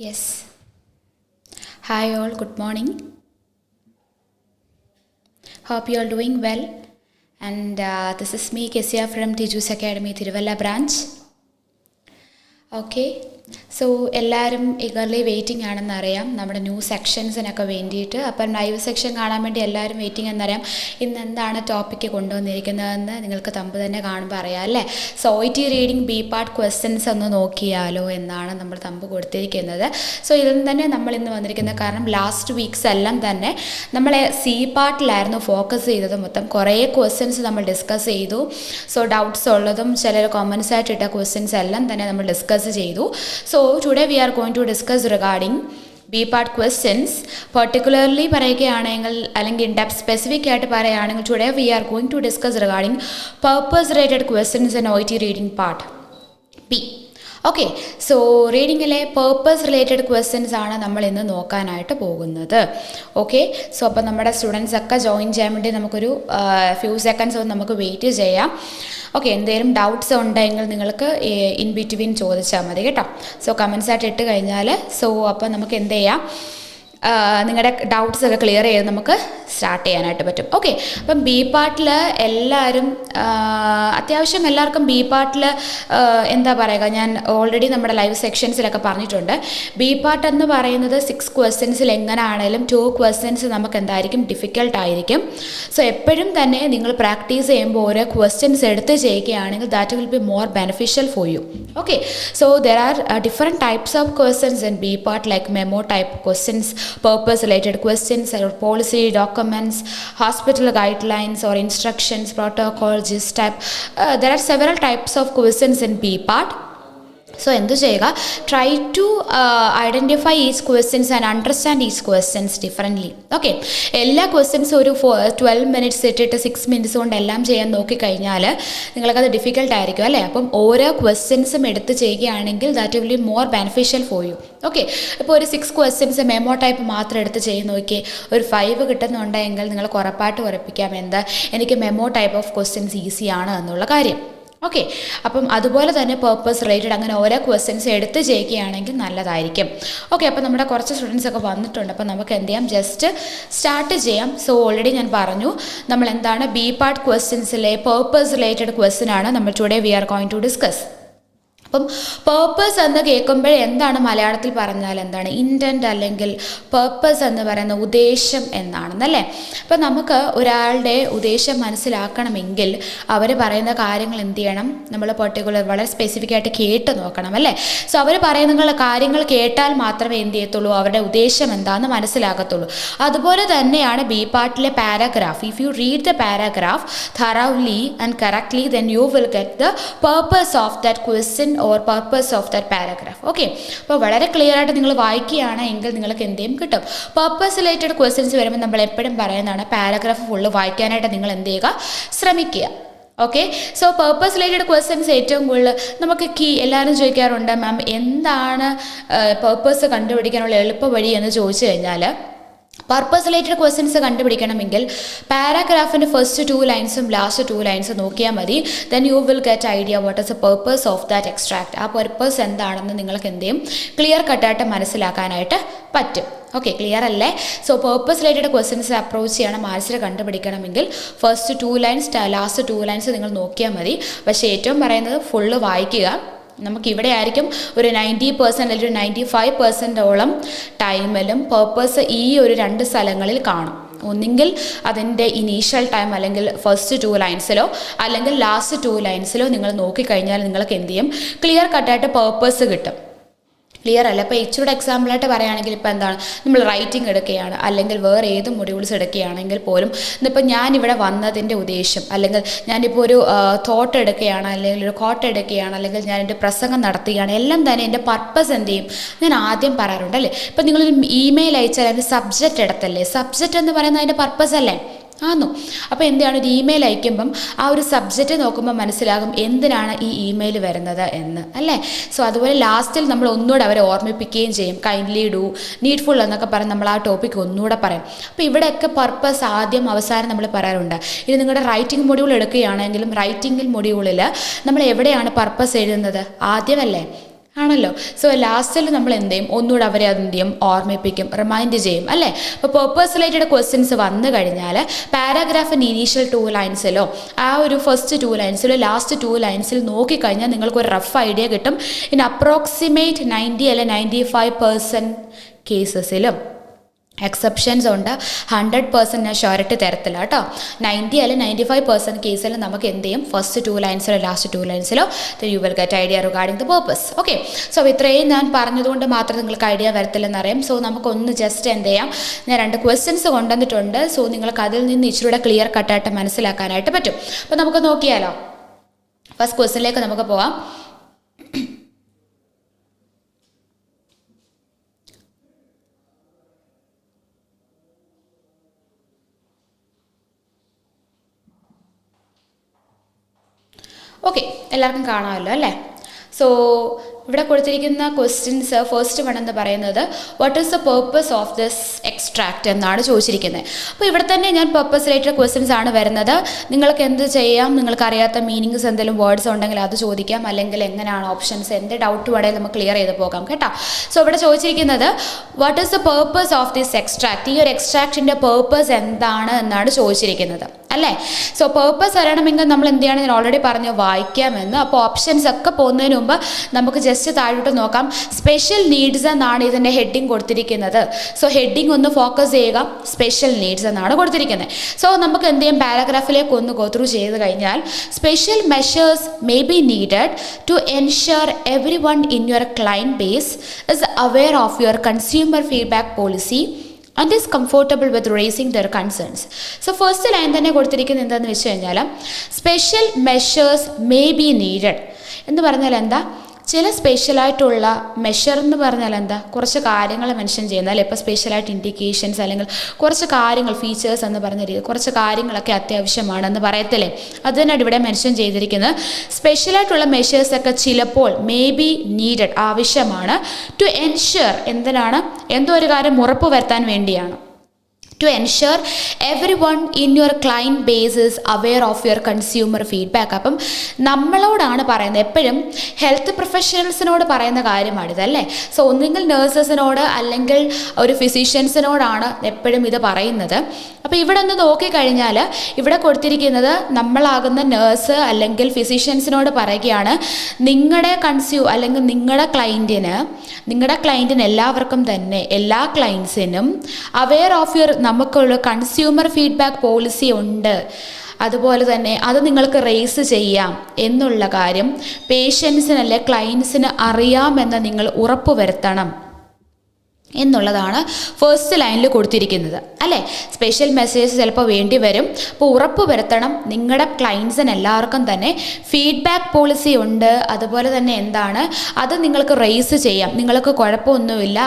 Yes. Hi all, good morning. Hope you are doing well. And this is me, Kesia from Tiju's Academy, Tiruvalla branch. Okay. So എല്ലാവരും eagerly waiting ആണെന്നറിയാം നമ്മുടെ new സെക്ഷൻസിനൊക്കെ വേണ്ടിയിട്ട്. അപ്പം live section കാണാൻ വേണ്ടി എല്ലാവരും waiting എന്നറിയാം. ഇന്ന് എന്താണ് ടോപ്പിക്ക് കൊണ്ടുവന്നിരിക്കുന്നതെന്ന് നിങ്ങൾക്ക് തമ്പ് തന്നെ കാണുമ്പോൾ അറിയാം അല്ലേ. So OET reading B part questions ഒന്ന് നോക്കിയാലോ എന്നാണ് നമ്മൾ തമ്പ് കൊടുത്തിരിക്കുന്നത്. സോ ഇതിൽ തന്നെ നമ്മൾ ഇന്ന് വന്നിരിക്കുന്നത് കാരണം ലാസ്റ്റ് വീക്സ് എല്ലാം തന്നെ നമ്മളെ സി പാർട്ടിലായിരുന്നു ഫോക്കസ് ചെയ്തത്. മൊത്തം കുറേ ക്വസ്റ്റ്യൻസ് നമ്മൾ ഡിസ്കസ് ചെയ്തു. സോ ഡൗട്ട്സ് ഉള്ളതും ചിലർ കോമൻസ് ആയിട്ട് ഇട്ട ക്വസ്റ്റ്യൻസ് എല്ലാം തന്നെ നമ്മൾ ഡിസ്കസ് ചെയ്തു. So today we are going to discuss regarding B part questions. Particularly പറയുകയാണെങ്കിൽ അല്ലെങ്കിൽ ഇൻ ഡെപ്ത് സ്പെസിഫിക് ആയിട്ട് പറയുകയാണെങ്കിൽ today we are going to discuss regarding purpose related questions in OET Reading Part B. Okay, so റീഡിങ്ങിലെ purpose related questions ആണ് നമ്മൾ ഇന്ന് നോക്കാനായിട്ട് പോകുന്നത്. ഓക്കെ, സോ അപ്പോൾ നമ്മുടെ സ്റ്റുഡൻസ് ഒക്കെ ജോയിൻ ചെയ്യാൻ വേണ്ടി നമുക്കൊരു ഫ്യൂ സെക്കൻഡ്സ് ഒന്ന് നമുക്ക് വെയിറ്റ് ചെയ്യാം. ഓക്കെ, എന്തെങ്കിലും ഡൗട്ട്സ് ഉണ്ടെങ്കിൽ നിങ്ങൾക്ക് ഇൻ ബിറ്റ്വീൻ ചോദിച്ചാൽ മതി കേട്ടോ. സോ കമൻസ് ആയിട്ട് ഇട്ട് കഴിഞ്ഞാൽ അപ്പോൾ നമുക്ക് എന്ത് ചെയ്യാം, നിങ്ങളുടെ ഡൗട്ട്സ് ഒക്കെ ക്ലിയർ ചെയ്ത് നമുക്ക് സ്റ്റാർട്ട് ചെയ്യാനായിട്ട് പറ്റും. ഓക്കെ, അപ്പം ബി പാർട്ടിൽ എല്ലാവരും അത്യാവശ്യം എല്ലാവർക്കും ബി പാർട്ടിൽ എന്താ പറയുക, ഞാൻ ഓൾറെഡി നമ്മുടെ ലൈവ് സെക്ഷൻസിലൊക്കെ പറഞ്ഞിട്ടുണ്ട്. ബി പാർട്ട് എന്ന് പറയുന്നത് 6 ക്വസ്റ്റ്യൻസിൽ എങ്ങനെയാണെങ്കിലും 2 ക്വസ്റ്റ്യൻസ് നമുക്ക് എന്തായിരിക്കും ഡിഫിക്കൽട്ടായിരിക്കും. സോ എപ്പോഴും തന്നെ നിങ്ങൾ പ്രാക്ടീസ് ചെയ്യുമ്പോൾ ഓരോ ക്വസ്റ്റ്യൻസ് എടുത്ത് ചെയ്യുകയാണെങ്കിൽ that will be more beneficial for you. Okay, so there are different types of questions in B part like memo type questions, purpose related questions or policy documents, hospital guidelines or instructions, protocol, gist type. There are several types of questions in B part. So എന്ത് ചെയ്യുക, try to identify each questions and understand each questions differently. Okay, എല്ലാ ക്വസ്റ്റ്യൻസും ഒരു 12 minutes ഇട്ടിട്ട് 6 minutes കൊണ്ട് എല്ലാം ചെയ്യാൻ നോക്കിക്കഴിഞ്ഞാൽ നിങ്ങൾക്കത് ഡിഫിക്കൽട്ട് ആയിരിക്കും അല്ലേ. അപ്പം ഓരോ ക്വസ്റ്റ്യൻസും എടുത്ത് ചെയ്യുകയാണെങ്കിൽ that will be more beneficial for you. Okay, ഇപ്പോൾ ഒരു 6 ക്വസ്റ്റ്യൻസ് മെമോ ടൈപ്പ് മാത്രം എടുത്ത് ചെയ്ത് നോക്കി ഒരു 5 കിട്ടുന്നുണ്ടെങ്കിൽ നിങ്ങൾക്ക് ഉറപ്പായിട്ട് ഉറപ്പിക്കാം എന്താ, എനിക്ക് മെമോ ടൈപ്പ് ഓഫ് ക്വസ്റ്റ്യൻസ് ഈസിയാണ് എന്നുള്ള കാര്യം. ഓക്കെ, അപ്പം അതുപോലെ തന്നെ പേർപ്പസ് റിലേറ്റഡ് അങ്ങനെ ഓരോ ക്വസ്റ്റ്യൻസ് എടുത്ത് ചെയ്യുകയാണെങ്കിൽ നല്ലതായിരിക്കും. ഓക്കെ, അപ്പോൾ നമ്മുടെ കുറച്ച് സ്റ്റുഡൻസ് ഒക്കെ വന്നിട്ടുണ്ട്. അപ്പോൾ നമുക്ക് എന്ത് ചെയ്യാം, ജസ്റ്റ് സ്റ്റാർട്ട് ചെയ്യാം. സോ ഓൾറെഡി ഞാൻ പറഞ്ഞു നമ്മൾ എന്താണ് ബി പാർട്ട് ക്വസ്റ്റ്യൻസിലെ പേർപ്പസ് റിലേറ്റഡ് ക്വസ്റ്റ്യൻ ആണ് നമ്മൾ today we are going to discuss. അപ്പം പേർപ്പസ് എന്ന് കേൾക്കുമ്പോൾ എന്താണ് മലയാളത്തിൽ പറഞ്ഞാൽ എന്താണ്, ഇൻറ്റൻറ്റ് അല്ലെങ്കിൽ പേർപ്പസ് എന്ന് പറയുന്ന ഉദ്ദേശം എന്നാണെന്നല്ലേ. അപ്പം നമുക്ക് ഒരാളുടെ ഉദ്ദേശം മനസ്സിലാക്കണമെങ്കിൽ അവർ പറയുന്ന കാര്യങ്ങൾ എന്ത് ചെയ്യണം, നമ്മൾ പെർട്ടിക്കുലർ വളരെ സ്പെസിഫിക് ആയിട്ട് കേട്ട് നോക്കണം അല്ലേ. സോ അവർ പറയുന്ന കാര്യങ്ങൾ കേട്ടാൽ മാത്രമേ എന്ത് ചെയ്യത്തുള്ളൂ, അവരുടെ ഉദ്ദേശം എന്താണെന്ന് മനസ്സിലാകത്തുള്ളൂ. അതുപോലെ തന്നെയാണ് ബി പാർട്ടിലെ paragraph. If you read the paragraph thoroughly and correctly then you will get the purpose of that question or purpose of that paragraph. Okay, അപ്പോൾ വളരെ ക്ലിയർ ആയിട്ട് നിങ്ങൾ വായിക്കുകയാണ് എങ്കിൽ നിങ്ങൾക്ക് എന്തെങ്കിലും കിട്ടും. പർപ്പസ് റിലേറ്റഡ് ക്വസ്റ്റ്യൻസ് വരുമ്പോൾ നമ്മൾ എപ്പോഴും പറയുന്നതാണ് പാരാഗ്രാഫ് ഫുള്ള് വായിക്കാനായിട്ട് നിങ്ങൾ എന്ത് ചെയ്യുക, ശ്രമിക്കുക. Okay, so purpose related questions ഏറ്റവും കൂടുതൽ നമുക്ക് എല്ലാവരും ചോദിക്കാറുണ്ട്, മാം എന്താണ് പർപ്പസ് കണ്ടുപിടിക്കാനുള്ള എളുപ്പ വഴി എന്ന് ചോദിച്ചു കഴിഞ്ഞാൽ, പർപ്പസ് റിലേറ്റഡ് ക്വസ്റ്റ്യൻസ് കണ്ടുപിടിക്കണമെങ്കിൽ പാരാഗ്രാഫിൻ്റെ ഫസ്റ്റ് 2 ലൈൻസും ലാസ്റ്റ് 2 ലൈൻസും നോക്കിയാൽ മതി. Then you will get idea what is a purpose of that extract. ആ പർപ്പസ് എന്താണെന്ന് നിങ്ങൾക്ക് എന്ത് ചെയ്യും, ക്ലിയർ കട്ടായിട്ട് മനസ്സിലാക്കാനായിട്ട് പറ്റും. ഓക്കെ, ക്ലിയർ അല്ലേ. So purpose related questions approach ചെയ്യണം, ആൻസർ കണ്ടുപിടിക്കണമെങ്കിൽ ഫസ്റ്റ് 2 ലൈൻസ് ലാസ്റ്റ് 2 ലൈൻസ് നിങ്ങൾ നോക്കിയാൽ മതി. പക്ഷേ ഏറ്റവും പറയുന്നത് ഫുള്ള് വായിക്കുക. നമുക്കിവിടെ ആയിരിക്കും ഒരു 90% അല്ലെങ്കിൽ ഒരു 95% ടൈമിലും പേർപ്പസ് ഈ ഒരു 2 സ്ഥലങ്ങളിൽ കാണും. ഒന്നുകിൽ അതിൻ്റെ ഇനീഷ്യൽ ടൈം അല്ലെങ്കിൽ ഫസ്റ്റ് 2 ലൈൻസിലോ അല്ലെങ്കിൽ ലാസ്റ്റ് 2 ലൈൻസിലോ നിങ്ങൾ നോക്കിക്കഴിഞ്ഞാൽ നിങ്ങൾക്ക് എന്ത് ചെയ്യും, ക്ലിയർ കട്ടായിട്ട് പേർപ്പസ് കിട്ടും. ക്ലിയർ അല്ല. അപ്പോൾ ഇച്ചിരി എക്സാമ്പിളായിട്ട് പറയുകയാണെങ്കിൽ ഇപ്പോൾ എന്താണ്, നമ്മൾ റൈറ്റിംഗ് എടുക്കുകയാണ് അല്ലെങ്കിൽ വേറെ ഏത് മൊഡ്യൂൾസ് എടുക്കുകയാണെങ്കിൽ പോലും ഇന്നിപ്പോൾ ഞാനിവിടെ വന്നതിൻ്റെ ഉദ്ദേശം, അല്ലെങ്കിൽ ഞാനിപ്പോൾ ഒരു തോട്ട് എടുക്കുകയാണ് അല്ലെങ്കിൽ ഒരു കോട്ട് എടുക്കുകയാണ് അല്ലെങ്കിൽ ഞാൻ എൻ്റെ പ്രസംഗം നടത്തുകയാണ്, എല്ലാം തന്നെ എൻ്റെ പർപ്പസ് എന്ത് ചെയ്യും ഞാൻ ആദ്യം പറയാറുണ്ട് അല്ലേ. ഇപ്പം നിങ്ങളൊരു ഇമെയിൽ അയച്ചാൽ അതിൻ്റെ സബ്ജക്റ്റ് എടുത്തല്ലേ, സബ്ജക്റ്റ് എന്ന് പറയുന്നത് അതിൻ്റെ പർപ്പസ് അല്ലേ ആന്നു. അപ്പോൾ എന്താണ്, ഒരു ഇമെയിൽ അയക്കുമ്പം ആ ഒരു സബ്ജക്റ്റ് നോക്കുമ്പോൾ മനസ്സിലാകും എന്തിനാണ് ഈ ഇമെയിൽ വരുന്നത് എന്ന് അല്ലേ. സോ അതുപോലെ ലാസ്റ്റിൽ നമ്മൾ ഒന്നുകൂടെ അവരെ ഓർമ്മിപ്പിക്കുകയും ചെയ്യും, കൈൻഡ്ലി ഡു, നീഡ്ഫുൾ എന്നൊക്കെ പറഞ്ഞ് നമ്മൾ ആ ടോപ്പിക് ഒന്നുകൂടെ പറയും. അപ്പോൾ ഇവിടെയൊക്കെ പർപ്പസ് ആദ്യം അവസാനം നമ്മൾ പറയാറുണ്ട്. ഇനി നിങ്ങളുടെ റൈറ്റിംഗ് മൊഡ്യൂൾ എടുക്കുകയാണെങ്കിലും റൈറ്റിംഗ് മൊഡ്യൂളിൽ നമ്മൾ എവിടെയാണ് പർപ്പസ് എഴുതുന്നത്, ആദ്യമല്ലേ ആണല്ലോ. സോ ലാസ്റ്റിൽ നമ്മൾ എന്ത് ചെയ്യും, ഒന്നുകൂടെ അവരെ അതെന്ത് ചെയ്യും, ഓർമ്മിപ്പിക്കും, റിമൈൻഡ് ചെയ്യും അല്ലേ. അപ്പോൾ പേർപ്പസ് റിലേറ്റഡ് ക്വസ്റ്റ്യൻസ് വന്നു കഴിഞ്ഞാൽ പാരാഗ്രാഫിൻ്റെ ഇനീഷ്യൽ 2 ലൈൻസിലോ ആ ഒരു ഫസ്റ്റ് 2 ലൈൻസിലോ ലാസ്റ്റ് 2 ലൈൻസിൽ നോക്കിക്കഴിഞ്ഞാൽ നിങ്ങൾക്കൊരു റഫ് ഐഡിയ കിട്ടും. ഇൻ അപ്രോക്സിമേറ്റ് 90 അല്ലെ 95% കേസസിലും എക്സെപ്ഷൻസ് ഉണ്ട്. 100% ഞാൻ ഷുവറിറ്റി തരത്തില്ല കേട്ടോ. 90 അല്ലെങ്കിൽ 95% കേസിൽ നമുക്ക് എന്ത് ചെയ്യും, ഫസ്റ്റ് 2 ലൈൻസിലോ ലാസ്റ്റ് 2 ലൈൻസിലോ you will get idea regarding the purpose. Okay, so ഇത്രയും ഞാൻ പറഞ്ഞതുകൊണ്ട് മാത്രം നിങ്ങൾക്ക് ഐഡിയ വരത്തില്ലെന്നറിയാം. സോ നമുക്കൊന്ന് ജസ്റ്റ് എന്ത് ചെയ്യാം, ഞാൻ 2 ക്വസ്റ്റ്യൻസ് കൊണ്ടുവന്നിട്ടുണ്ട്. സോ നിങ്ങൾക്ക് അതിൽ നിന്ന് ഇച്ചിരൂടെ ക്ലിയർ കട്ടായിട്ട് മനസ്സിലാക്കാനായിട്ട് പറ്റും. അപ്പോൾ നമുക്ക് നോക്കിയാലോ, ഫസ്റ്റ് ക്വസ്റ്റ്യനിലേക്ക് നമുക്ക് പോവാം. ഓക്കെ, എല്ലാവർക്കും കാണാമല്ലോ അല്ലേ. സോ ഇവിടെ കൊടുത്തിരിക്കുന്ന ക്വസ്റ്റ്യൻസ് ഫസ്റ്റ് വൺ എന്ന് പറയുന്നത് what is the purpose of this extract എന്നാണ് ചോദിച്ചിരിക്കുന്നത്. അപ്പോൾ ഇവിടെ തന്നെ ഞാൻ പേർപ്പസ് റിലേറ്റഡ് ക്വസ്റ്റ്യൻസ് ആണ് വരുന്നത്. നിങ്ങൾക്ക് എന്ത് ചെയ്യാം, നിങ്ങൾക്ക് അറിയാത്ത മീനിങ്സ് എന്തെങ്കിലും വേർഡ്സ് ഉണ്ടെങ്കിൽ അത് ചോദിക്കാം, അല്ലെങ്കിൽ എങ്ങനെയാണ് ഓപ്ഷൻസ്, എന്ത് ഡൗട്ട് വേണമെങ്കിൽ നമുക്ക് ക്ലിയർ ചെയ്ത് പോകാം കേട്ടോ. സോ ഇവിടെ ചോദിച്ചിരിക്കുന്നത് what is the purpose of this extract, ഈ ഒരു എക്സ്ട്രാക്റ്റിൻ്റെ പേർപ്പസ് എന്താണ് എന്നാണ് ചോദിച്ചിരിക്കുന്നത് അല്ലേ. സോ പേർപ്പസ് അറിയണമെങ്കിൽ നമ്മൾ എന്ത് ചെയ്യണം, ഞാൻ ഓൾറെഡി പറഞ്ഞു വായിക്കാമെന്ന്. അപ്പോൾ ഓപ്ഷൻസ് ഒക്കെ പോകുന്നതിന് മുമ്പ് നമുക്ക് ജസ്റ്റ് താഴോട്ട് നോക്കാം. സ്പെഷ്യൽ നീഡ്സ് എന്നാണ് ഇതിൻ്റെ ഹെഡിങ് കൊടുത്തിരിക്കുന്നത്. സോ ഹെഡിങ് ഒന്ന് ഫോക്കസ് ചെയ്യുക, സ്പെഷ്യൽ നീഡ്സ് എന്നാണ് കൊടുത്തിരിക്കുന്നത്. സോ നമുക്ക് എന്ത് ചെയ്യും, പാരഗ്രാഫിലേക്ക് ഒന്ന് ഗോ ത്രൂ ചെയ്ത് കഴിഞ്ഞാൽ special measures may be needed to ensure everyone in your client base is aware of your consumer feedback policy and is comfortable with raising their concerns. So first line തന്നെ കൊടുത്തിരിക്കുന്നത് എന്താണെന്ന് വെച്ച് കഴിഞ്ഞാൽ special measures may be needed എന്ന് പറഞ്ഞാൽ എന്താ, ചില സ്പെഷ്യലായിട്ടുള്ള measure എന്ന് പറഞ്ഞാൽ എന്താ, കുറച്ച് കാര്യങ്ങൾ മെൻഷൻ ചെയ്യുന്നത് അല്ലേ. ഇപ്പോൾ സ്പെഷ്യലായിട്ട് ഇൻഡിക്കേഷൻസ് അല്ലെങ്കിൽ കുറച്ച് കാര്യങ്ങൾ, ഫീച്ചേഴ്സ് എന്ന് പറഞ്ഞ രീതി കുറച്ച് കാര്യങ്ങളൊക്കെ അത്യാവശ്യമാണെന്ന് പറയത്തില്ലേ, അത് തന്നെയാണ് ഇവിടെ മെൻഷൻ ചെയ്തിരിക്കുന്നത്. സ്പെഷ്യലായിട്ടുള്ള മെഷേഴ്സൊക്കെ ചിലപ്പോൾ മേ ബി നീഡഡ് ആവശ്യമാണ് ടു എൻഷുർ, എന്തിനാണ്, എന്തോ ഒരു കാര്യം ഉറപ്പ് വരുത്താൻ വേണ്ടിയാണ്. To ensure everyone in your client base is aware of your consumer feedback. അപ്പം നമ്മളോടാണ് പറയുന്നത്, എപ്പോഴും ഹെൽത്ത് പ്രൊഫഷണൽസിനോട് പറയുന്ന കാര്യമാണിത് അല്ലേ. സോ ഒന്നുകിൽ നേഴ്സസിനോട് അല്ലെങ്കിൽ ഒരു ഫിസിഷ്യൻസിനോടാണ് എപ്പോഴും ഇത് പറയുന്നത്. അപ്പോൾ ഇവിടെ ഒന്ന് നോക്കിക്കഴിഞ്ഞാൽ ഇവിടെ കൊടുത്തിരിക്കുന്നത് നമ്മളാകുന്ന നേഴ്സ് അല്ലെങ്കിൽ ഫിസിഷ്യൻസിനോട് പറയുകയാണ്, നിങ്ങളുടെ അല്ലെങ്കിൽ നിങ്ങളുടെ ക്ലയൻറ്റിന് എല്ലാവർക്കും തന്നെ, എല്ലാ ക്ലയൻസിനും അവെയർ ഓഫ് യുവർ, നമുക്കുള്ള കൺസ്യൂമർ ഫീഡ്ബാക്ക് പോളിസി ഉണ്ട്, അതുപോലെ തന്നെ അത് നിങ്ങൾക്ക് റേസ് ചെയ്യാം എന്നുള്ള കാര്യം പേഷ്യൻസിന് അല്ലെ ക്ലയൻസിന് അറിയാമെന്ന് നിങ്ങൾ ഉറപ്പുവരുത്തണം എന്നുള്ളതാണ് ഫസ്റ്റ് ലൈനിൽ കൊടുത്തിരിക്കുന്നത് അല്ലേ. സ്പെഷ്യൽ മെസ്സേജ് ചിലപ്പോൾ വേണ്ടി വരും. അപ്പോൾ ഉറപ്പ് വരുത്തണം നിങ്ങളുടെ ക്ലയൻസിന് എല്ലാവർക്കും തന്നെ ഫീഡ്ബാക്ക് പോളിസി ഉണ്ട്, അതുപോലെ തന്നെ എന്താണ്, അത് നിങ്ങൾക്ക് റേസ് ചെയ്യാം, നിങ്ങൾക്ക് കുഴപ്പമൊന്നുമില്ല,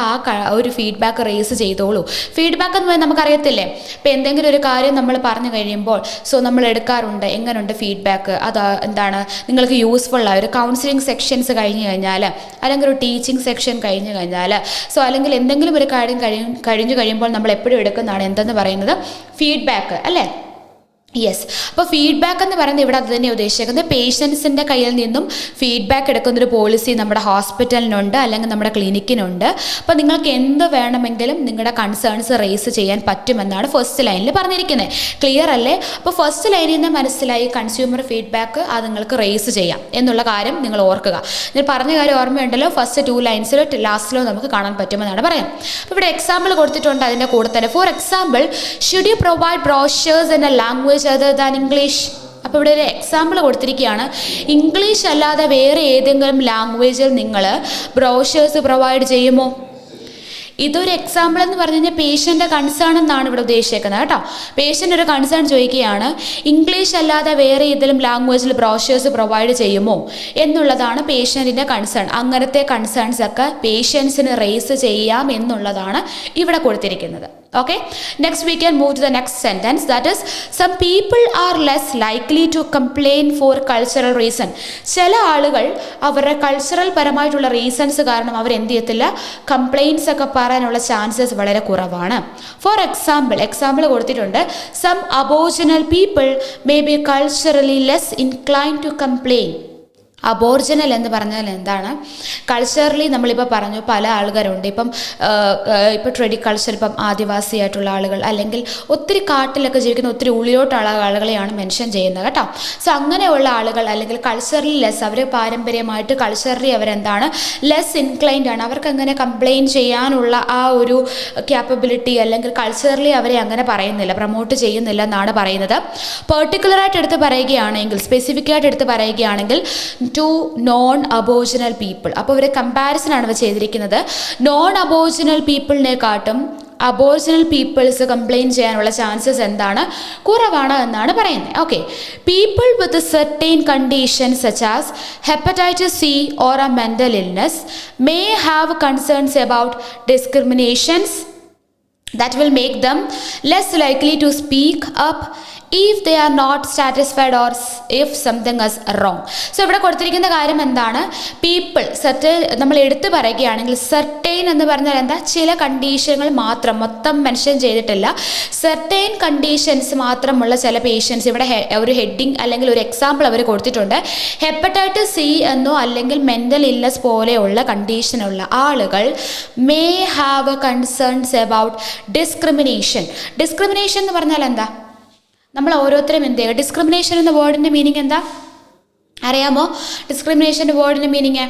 ഒരു ഫീഡ്ബാക്ക് റേസ് ചെയ്തോളൂ. ഫീഡ്ബാക്ക് എന്ന് പറഞ്ഞാൽ നമുക്കറിയത്തില്ലേ, ഇപ്പോൾ എന്തെങ്കിലും ഒരു കാര്യം നമ്മൾ പറഞ്ഞു കഴിയുമ്പോൾ സോ നമ്മൾ എടുക്കാറുണ്ട്, എങ്ങനെയുണ്ട് ഫീഡ്ബാക്ക്, അത് എന്താണ് നിങ്ങൾക്ക് യൂസ്ഫുള്ളായ ഒരു കൗൺസിലിംഗ് സെക്ഷൻസ് കഴിഞ്ഞ് കഴിഞ്ഞാൽ അല്ലെങ്കിൽ ഒരു ടീച്ചിങ് സെക്ഷൻ കഴിഞ്ഞ് കഴിഞ്ഞാൽ സോ അല്ലെങ്കിൽ എന്തെങ്കിലും ഒരു കാര്യം കഴിഞ്ഞു കഴിയുമ്പോൾ നമ്മൾ എപ്പോഴും എടുക്കുന്നതാണ് എന്തെന്ന് പറയുന്നത്, ഫീഡ്ബാക്ക് അല്ലേ. യെസ്, അപ്പോൾ ഫീഡ്ബാക്ക് എന്ന് പറയുന്നത് ഇവിടെ അത് തന്നെ ഉദ്ദേശിക്കുന്നത്, പേഷ്യൻസിൻ്റെ കയ്യിൽ നിന്നും ഫീഡ്ബാക്ക് എടുക്കുന്നൊരു പോളിസി നമ്മുടെ ഹോസ്പിറ്റലിനുണ്ട് അല്ലെങ്കിൽ നമ്മുടെ ക്ലിനിക്കിനുണ്ട്. അപ്പോൾ നിങ്ങൾക്ക് എന്ത് വേണമെങ്കിലും നിങ്ങളുടെ കൺസേൺസ് റേസ് ചെയ്യാൻ പറ്റുമെന്നാണ് ഫസ്റ്റ് ലൈനിൽ പറഞ്ഞിരിക്കുന്നത്. ക്ലിയർ അല്ലേ? അപ്പോൾ ഫസ്റ്റ് ലൈനിൽ നിന്ന് മനസ്സിലായി കൺസ്യൂമർ ഫീഡ്ബാക്ക് അത് നിങ്ങൾക്ക് റേസ് ചെയ്യാം എന്നുള്ള കാര്യം നിങ്ങൾ ഓർക്കുക. ഞാൻ പറഞ്ഞ കാര്യം ഓർമ്മയുണ്ടല്ലോ, ഫസ്റ്റ് 2 ലൈൻസിലോ ലാസ്റ്റിലോ നമുക്ക് കാണാൻ പറ്റുമെന്നാണ് പറയാം. അപ്പോൾ ഇവിടെ എക്സാമ്പിൾ കൊടുത്തിട്ടുണ്ട്, അതിൻ്റെ കൂടെ തന്നെ for example should you provide brochures in A language other than English. അപ്പോൾ ഇവിടെ ഒരു എക്സാമ്പിൾ കൊടുത്തിരിക്കുകയാണ്, ഇംഗ്ലീഷ് അല്ലാതെ വേറെ ഏതെങ്കിലും ലാംഗ്വേജിൽ നിങ്ങൾ ബ്രോഷേഴ്സ് പ്രൊവൈഡ് ചെയ്യുമോ? ഇതൊരു എക്സാമ്പിൾ എന്ന് പറഞ്ഞു കഴിഞ്ഞാൽ പേഷ്യൻ്റെ കൺസേൺ എന്നാണ് ഇവിടെ ഉദ്ദേശിക്കുന്നത് കേട്ടോ. പേഷ്യൻ്റ് ഒരു കൺസേൺ ചോദിക്കുകയാണ്, ഇംഗ്ലീഷ് അല്ലാതെ വേറെ ഏതെങ്കിലും ലാംഗ്വേജിൽ ബ്രോഷേഴ്സ് പ്രൊവൈഡ് ചെയ്യുമോ എന്നുള്ളതാണ് പേഷ്യൻറ്റിൻ്റെ കൺസേൺ. അങ്ങനത്തെ കൺസേൺസ് ഒക്കെ പേഷ്യൻസിന് റേസ് ചെയ്യാം എന്നുള്ളതാണ് ഇവിടെ കൊടുത്തിരിക്കുന്നത്. Okay, next we can move to the next sentence, that is some people are less likely to complain for cultural reason. ചില ആളുകൾ അവരുടെ കൾച്ചറൽ പരമായിട്ടുള്ള റീസൺസ് കാരണം അവർ എന്ത് ചെയ്യത്തില്ല, കംപ്ലയിൻസ് ഒക്കെ പറയാനുള്ള ചാൻസസ് വളരെ കുറവാണ്. ഫോർ എക്സാമ്പിൾ കൊടുത്തിട്ടുണ്ട്, some aboriginal people may be culturally less inclined to complain. Aboriginal എന്ന് പറഞ്ഞാൽ എന്താണ്? കൾച്ചറലി നമ്മളിപ്പോൾ പറഞ്ഞു പല ആൾക്കാരുണ്ട്. ഇപ്പോൾ കൾച്ചർ ഇപ്പം ആദിവാസിയായിട്ടുള്ള ആളുകൾ, അല്ലെങ്കിൽ ഒത്തിരി കാട്ടിലൊക്കെ ജീവിക്കുന്ന ഒത്തിരി ഉള്ളിലോട്ടുള്ള ആളുകളെയാണ് മെൻഷൻ ചെയ്യുന്നത് കേട്ടോ. സോ അങ്ങനെയുള്ള ആളുകൾ, അല്ലെങ്കിൽ കൾച്ചറലി ലെസ്, അവർ പാരമ്പര്യമായിട്ട് കൾച്ചറലി അവരെന്താണ്, ലെസ് ഇൻക്ലൈൻഡ് ആണ്. അവർക്ക് അങ്ങനെ കംപ്ലയിൻ ചെയ്യാനുള്ള ആ ഒരു ക്യാപ്പബിലിറ്റി, അല്ലെങ്കിൽ കൾച്ചറലി അവരെ അങ്ങനെ പറയുന്നില്ല, പ്രൊമോട്ട് ചെയ്യുന്നില്ല എന്നാണ് പറയുന്നത്. പെർട്ടിക്കുലറായിട്ട് എടുത്ത് പറയുകയാണെങ്കിൽ, സ്പെസിഫിക്കായിട്ട് എടുത്ത് പറയുകയാണെങ്കിൽ ടു നോൺ അബോർജിനൽ പീപ്പിൾ. അപ്പോൾ ഒരു കമ്പാരിസൺ ആണ് ചെയ്തിരിക്കുന്നത്. നോൺ അബോർജിനൽ പീപ്പിളിനെക്കാട്ടും അബോർജിനൽ പീപ്പിൾസ് കംപ്ലയിൻറ്റ് ചെയ്യാനുള്ള ചാൻസസ് എന്താണ്, കുറവാണ് എന്നാണ് പറയുന്നത്. Okay, people with certain conditions such as hepatitis C or a mental illness may have concerns about discriminations that will make them less likely to speak up if they are not satisfied or if something is wrong. So ഇവിടെ കൊടുത്തിരിക്കുന്ന കാര്യം എന്താണ്, people നമ്മൾ എടുത്തു പറയുകയാണെങ്കിൽ certain എന്ന് പറഞ്ഞാൽ എന്താ, ചില കണ്ടീഷനുകൾ മാത്രം, മൊത്തം മെൻഷൻ ചെയ്തിട്ടില്ല, സെർട്ടൈൻ കണ്ടീഷൻസ് മാത്രമുള്ള ചില പേഷ്യൻസ്. ഇവിടെ ഒരു ഹെഡിങ് അല്ലെങ്കിൽ ഒരു എക്സാമ്പിൾ അവർ കൊടുത്തിട്ടുണ്ട്. ഹെപ്പറ്റൈറ്റിസ് സി എന്നോ അല്ലെങ്കിൽ മെൻ്റൽ ഇൽനെസ് പോലെയുള്ള കണ്ടീഷനുള്ള ആളുകൾ may have concerns about discrimination. Discrimination എന്ന് പറഞ്ഞാൽ എന്താ, നമ്മൾ ഓരോരുത്തരും എന്ത് ചെയ്യുക, ഡിസ്ക്രിമിനേഷൻ എന്ന വേർഡിൻ്റെ മീനിങ് എന്താ അറിയാമോ? ഡിസ്ക്രിമിനേഷൻ്റെ വേർഡിൻ്റെ മീനിങ്,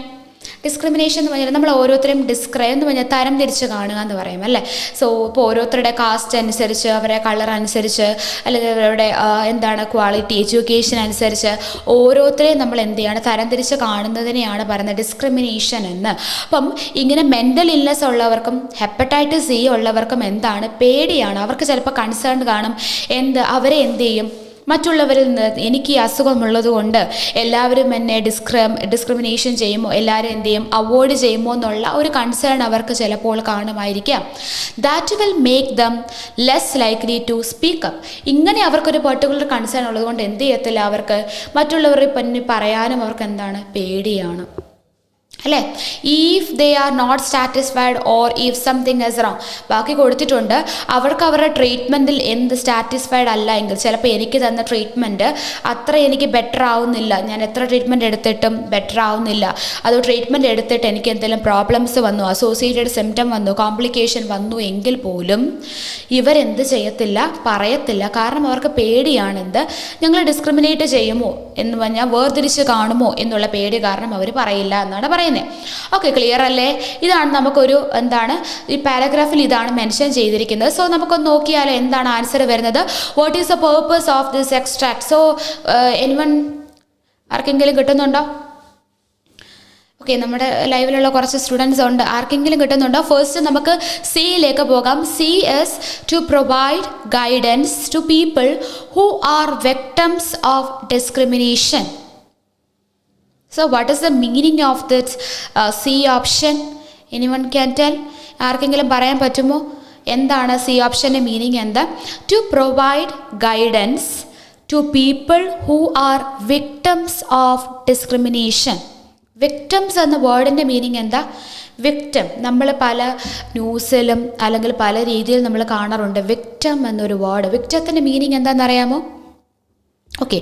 ഡിസ്ക്രിമിനേഷൻ എന്ന് പറഞ്ഞാൽ നമ്മൾ ഓരോരുത്തരും എന്ന് പറഞ്ഞാൽ തരം തിരിച്ച് കാണുക എന്ന് പറയും അല്ലേ. സോ ഇപ്പോൾ ഓരോരുത്തരുടെ കാസ്റ്റ് അനുസരിച്ച്, അവരുടെ കളർ അനുസരിച്ച്, അല്ലെങ്കിൽ അവരുടെ എന്താണ് ക്വാളിറ്റി, എഡ്യൂക്കേഷൻ അനുസരിച്ച് ഓരോരുത്തരെയും നമ്മൾ എന്ത് ചെയ്യാണ്, തരം തിരിച്ച് കാണുന്നതിനെയാണ് പറയുന്നത് ഡിസ്ക്രിമിനേഷൻ എന്ന്. അപ്പം ഇങ്ങനെ മെൻ്റൽ ഇൽനെസ് ഉള്ളവർക്കും ഹെപ്പറ്റൈറ്റിസ് സി ഉള്ളവർക്കും എന്താണ്, പേടിയാണ്. അവർക്ക് ചിലപ്പോൾ കൺസേൺ കാണും, അവരെ എന്ത് ചെയ്യും, മറ്റുള്ളവരിൽ നിന്ന് എനിക്ക് ഈ അസുഖമുള്ളത് കൊണ്ട് എല്ലാവരും എന്നെ ഡിസ്ക്രിമിനേഷൻ ചെയ്യുമോ, എല്ലാവരും എന്ത് ചെയ്യും, അവോയ്ഡ് ചെയ്യുമോ എന്നുള്ള ഒരു കൺസേൺ അവർക്ക് ചിലപ്പോൾ കാണുമായിരിക്കാം. That will make them less likely to speak up. ഇങ്ങനെ അവർക്കൊരു പെർട്ടിക്കുലർ കൺസേൺ ഉള്ളത് കൊണ്ട് എന്ത് ചെയ്യത്തില്ല, അവർക്ക് മറ്റുള്ളവരെ പറ്റി പറയാനും അവർക്ക് എന്താണ്, പേടിയാണ് അല്ലേ. If they are not satisfied or if something is wrong, ബാക്കി കൊടുത്തിട്ടുണ്ട്. അവർക്ക് അവരുടെ ട്രീറ്റ്മെൻറ്റിൽ എന്ത് സാറ്റിസ്ഫൈഡ് അല്ല എങ്കിൽ, ചിലപ്പോൾ എനിക്ക് തന്ന ട്രീറ്റ്മെൻറ്റ് അത്ര എനിക്ക് ബെറ്റർ ആവുന്നില്ല, ഞാൻ എത്ര ട്രീറ്റ്മെൻറ്റ് എടുത്തിട്ടും ബെറ്റർ ആവുന്നില്ല, അത് ട്രീറ്റ്മെൻറ്റ് എടുത്തിട്ട് എനിക്ക് എന്തെങ്കിലും പ്രോബ്ലംസ് വന്നു, അസോസിയേറ്റഡ് സിംറ്റം വന്നു, കോംപ്ലിക്കേഷൻ വന്നു എങ്കിൽ പോലും ഇവരെന്ത് ചെയ്യത്തില്ല, പറയത്തില്ല. കാരണം അവർക്ക് പേടിയാണെന്ത്, ഞങ്ങൾ ഡിസ്ക്രിമിനേറ്റ് ചെയ്യുമോ എന്ന് പറഞ്ഞാൽ വേർതിരിച്ച് കാണുമോ എന്നുള്ള പേടി കാരണം അവർ പറയില്ല എന്നാണ് പറയുന്നത്. ഓക്കെ, ക്ലിയർ അല്ലേ? ഇതാണ് നമുക്കൊരു എന്താണ്, ഈ പാരഗ്രാഫിൽ ഇതാണ് മെൻഷൻ ചെയ്തിരിക്കുന്നത്. സോ നമുക്കൊന്ന് നോക്കിയാലോ എന്താണ് ആൻസർ വരുന്നത്. What is the purpose of this extract? So anyone, ആർക്കെങ്കിലും കിട്ടുന്നുണ്ടോ? ഓക്കെ, നമ്മുടെ ലൈവിലുള്ള കുറച്ച് സ്റ്റുഡൻസ് ഉണ്ട്, ആർക്കെങ്കിലും കിട്ടുന്നുണ്ടോ? ഫസ്റ്റ് നമുക്ക് സിയിലേക്ക് പോകാം. C is to provide guidance to people who are victims of discrimination. So what is the meaning of this C option? Anyone can tell? ആർക്കെങ്കിലും പറയാൻ പറ്റുമോ എന്താണ് സി ഓപ്ഷൻ്റെ മീനിങ് എന്താ? To provide guidance to people who are victims of discrimination. Victims എന്ന വേർഡിൻ്റെ meaning എന്താ? Victim നമ്മൾ പല ന്യൂസിലും അല്ലെങ്കിൽ പല രീതിയിൽ നമ്മൾ കാണാറുണ്ട് വിക്ടിം എന്നൊരു വേർഡ്. വിക്ടത്തിൻ്റെ മീനിങ് എന്താണെന്നറിയാമോ? ഓക്കെ,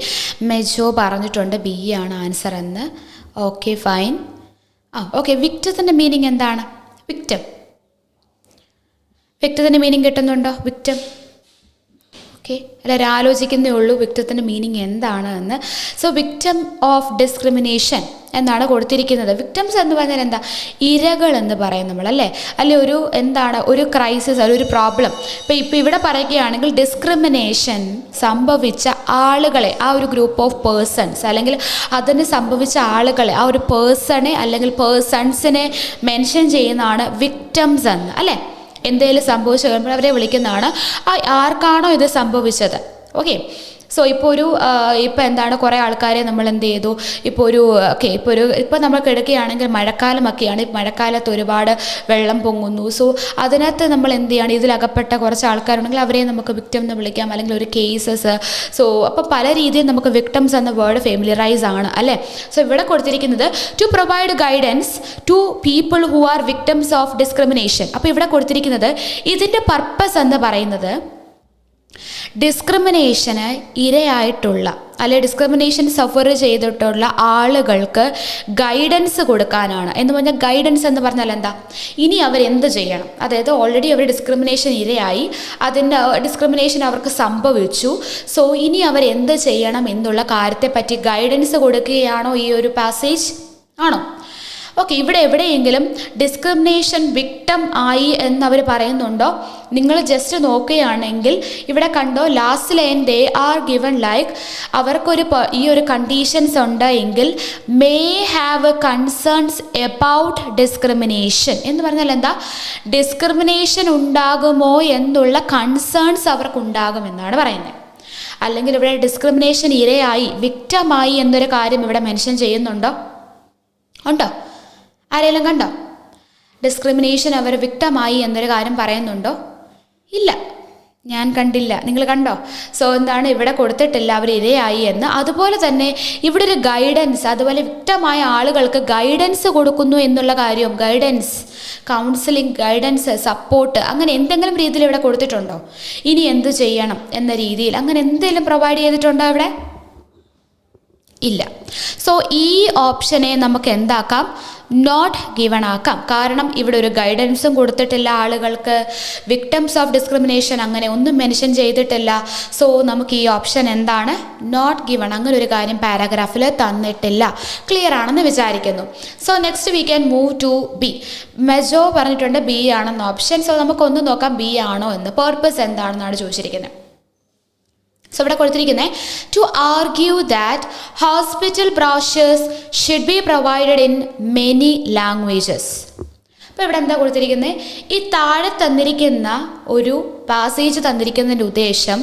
മെജോ പറഞ്ഞിട്ടുണ്ട് ബി ആണ് ആൻസർ എന്ന്. Okay, fine. ഓക്കെ, വിക്ടത്തിൻ്റെ മീനിങ് എന്താണ്? വിക്ടം, വിക്ടത്തിൻ്റെ മീനിങ് കിട്ടുന്നുണ്ടോ? വിക്ടം. ഓക്കെ, എല്ലാവരും ആലോചിക്കുന്നേ ഉള്ളൂ വിക്ടത്തിൻ്റെ മീനിങ് എന്താണ് എന്ന്. സോ വിക്ടം ഓഫ് ഡിസ്ക്രിമിനേഷൻ എന്നാണ് കൊടുത്തിരിക്കുന്നത്. വിക്ടംസ് എന്ന് പറഞ്ഞാൽ എന്താ? ഇരകൾ എന്ന് പറയും നമ്മളല്ലേ, അല്ലെ? ഒരു എന്താണ്, ഒരു ക്രൈസിസ്, ഒരു പ്രോബ്ലം. ഇപ്പോൾ ഇവിടെ പറയുകയാണെങ്കിൽ ഡിസ്ക്രിമിനേഷൻ സംഭവിച്ച ആളുകളെ, ആ ഒരു ഗ്രൂപ്പ് ഓഫ് പേഴ്സൺസ് അല്ലെങ്കിൽ അതിന് സംഭവിച്ച ആളുകളെ, ആ ഒരു പേഴ്സണെ അല്ലെങ്കിൽ പേഴ്സൺസിനെ മെൻഷൻ ചെയ്യുന്നതാണ് വിക്ടംസ് എന്ന്, അല്ലേ? എന്തെങ്കിലും സംഭവിച്ചു കഴിയുമ്പോൾ അവരെ വിളിക്കുന്നതാണ് ആർക്കാണോ ഇത് സംഭവിച്ചത്. ഓക്കെ, സോ ഇപ്പോൾ എന്താണ്, കുറേ ആൾക്കാരെ നമ്മൾ എന്ത് ചെയ്തു, ഇപ്പോൾ നമ്മൾ കിടക്കുകയാണെങ്കിൽ മഴക്കാലമൊക്കെയാണ്, മഴക്കാലത്ത് ഒരുപാട് വെള്ളം പൊങ്ങുന്നു. സോ അതിനകത്ത് നമ്മൾ എന്ത് ചെയ്യാണ്, ഇതിലകപ്പെട്ട കുറച്ച് ആൾക്കാരുണ്ടെങ്കിൽ അവരെ നമുക്ക് വിക്ടിം എന്ന് വിളിക്കാം, അല്ലെങ്കിൽ ഒരു കേസസ്. സോ അപ്പോൾ പല രീതിയിൽ നമുക്ക് വിക്ടിംസ് എന്ന വേർഡ് ഫെമിലിയറൈസ് ആണ് അല്ലേ. സോ ഇവിടെ കൊടുത്തിരിക്കുന്നത് to provide guidance to people who are victims of discrimination. അപ്പോൾ ഇവിടെ കൊടുത്തിരിക്കുന്നത് ഇതിൻ്റെ പർപ്പസ് എന്ന് പറയുന്നത് ഡിസ്ക്രിമിനേഷന് ഇരയായിട്ടുള്ള അല്ലെ ഡിസ്ക്രിമിനേഷൻ സഫർ ചെയ്തിട്ടുള്ള ആളുകൾക്ക് ഗൈഡൻസ് കൊടുക്കാനാണ്. എന്ന് പറഞ്ഞാൽ ഗൈഡൻസ് എന്ന് പറഞ്ഞാൽ എന്താ, ഇനി അവരെന്ത് ചെയ്യണം, അതായത് ഓൾറെഡി അവർ ഡിസ്ക്രിമിനേഷൻ ഇരയായി, അതിൻ്റെ ഡിസ്ക്രിമിനേഷൻ അവർക്ക് സംഭവിച്ചു, സോ ഇനി അവരെന്ത് ചെയ്യണം എന്നുള്ള കാര്യത്തെപ്പറ്റി ഗൈഡൻസ് കൊടുക്കുകയാണോ ഈ ഒരു പാസേജ്? ആണോ? ഓക്കെ, ഇവിടെ എവിടെയെങ്കിലും ഡിസ്ക്രിമിനേഷൻ വിക്ടം ആയി എന്നവർ പറയുന്നുണ്ടോ? നിങ്ങൾ ജസ്റ്റ് നോക്കുകയാണെങ്കിൽ ഇവിടെ കണ്ടോ, last line they are given like അവർക്കൊരു ഈ ഒരു കണ്ടീഷൻസ് ഉണ്ട് എങ്കിൽ may have concerns about discrimination എന്ന് പറഞ്ഞാൽ എന്താ, ഡിസ്ക്രിമിനേഷൻ ഉണ്ടാകുമോ എന്നുള്ള കൺസേൺസ് അവർക്കുണ്ടാകുമെന്നാണ് പറയുന്നത്. അല്ലെങ്കിൽ ഇവിടെ ഡിസ്ക്രിമിനേഷൻ ഇരയായി വിക്ടമായി എന്നൊരു കാര്യം ഇവിടെ മെൻഷൻ ചെയ്യുന്നുണ്ടോ? ഉണ്ടോ? ആരെങ്കിലും കണ്ടോ? ഡിസ്ക്രിമിനേഷൻ അവർ വിക്ടമായി എന്നൊരു കാര്യം പറയുന്നുണ്ടോ? ഇല്ല, ഞാൻ കണ്ടില്ല. നിങ്ങൾ കണ്ടോ? സോ എന്താണ് ഇവിടെ കൊടുത്തിട്ടില്ല അവർ ഇരയായി എന്ന്. അതുപോലെ തന്നെ ഇവിടെ ഒരു ഗൈഡൻസ്, അതുപോലെ വിക്ടമായ ആളുകൾക്ക് ഗൈഡൻസ് കൊടുക്കുന്നു എന്നുള്ള കാര്യവും, ഗൈഡൻസ്, കൗൺസിലിംഗ്, ഗൈഡൻസ്, സപ്പോർട്ട്, അങ്ങനെ എന്തെങ്കിലും രീതിയിൽ ഇവിടെ കൊടുത്തിട്ടുണ്ടോ? ഇനി എന്ത് ചെയ്യണം എന്ന രീതിയിൽ അങ്ങനെ എന്തെങ്കിലും പ്രൊവൈഡ് ചെയ്തിട്ടുണ്ടോ ഇവിടെ? ഇല്ല. സോ ഈ ഓപ്ഷനെ നമുക്ക് എന്താക്കാം? നോട്ട് ഗിവൺ ആക്കാം. കാരണം ഇവിടെ ഒരു ഗൈഡൻസും കൊടുത്തിട്ടില്ല ആളുകൾക്ക്, വിക്ടംസ് ഓഫ് ഡിസ്ക്രിമിനേഷൻ അങ്ങനെ ഒന്നും മെൻഷൻ ചെയ്തിട്ടില്ല. സോ നമുക്ക് ഈ ഓപ്ഷൻ എന്താണ്? Not given. അങ്ങനെ ഒരു കാര്യം പാരാഗ്രാഫിൽ തന്നിട്ടില്ല. ക്ലിയർ ആണെന്ന് വിചാരിക്കുന്നു. So next we can move to B. Mejo പറഞ്ഞിട്ടുണ്ട് ബി ആണെന്ന് ഓപ്ഷൻ. സോ നമുക്കൊന്ന് നോക്കാം ബി ആണോ എന്ന്. പേർപ്പസ് എന്താണെന്നാണ് ചോദിച്ചിരിക്കുന്നത്. സോ ഇവിടെ കൊടുത്തിരിക്കുന്നത് to argue that hospital brochures should be provided in many languages. അപ്പോൾ ഇവിടെ എന്താ കൊടുത്തിരിക്കുന്നത്? ഈ താഴെ തന്നിരിക്കുന്ന ഒരു പാസേജ് തന്നിരിക്കുന്നതിൻ്റെ ഉദ്ദേശം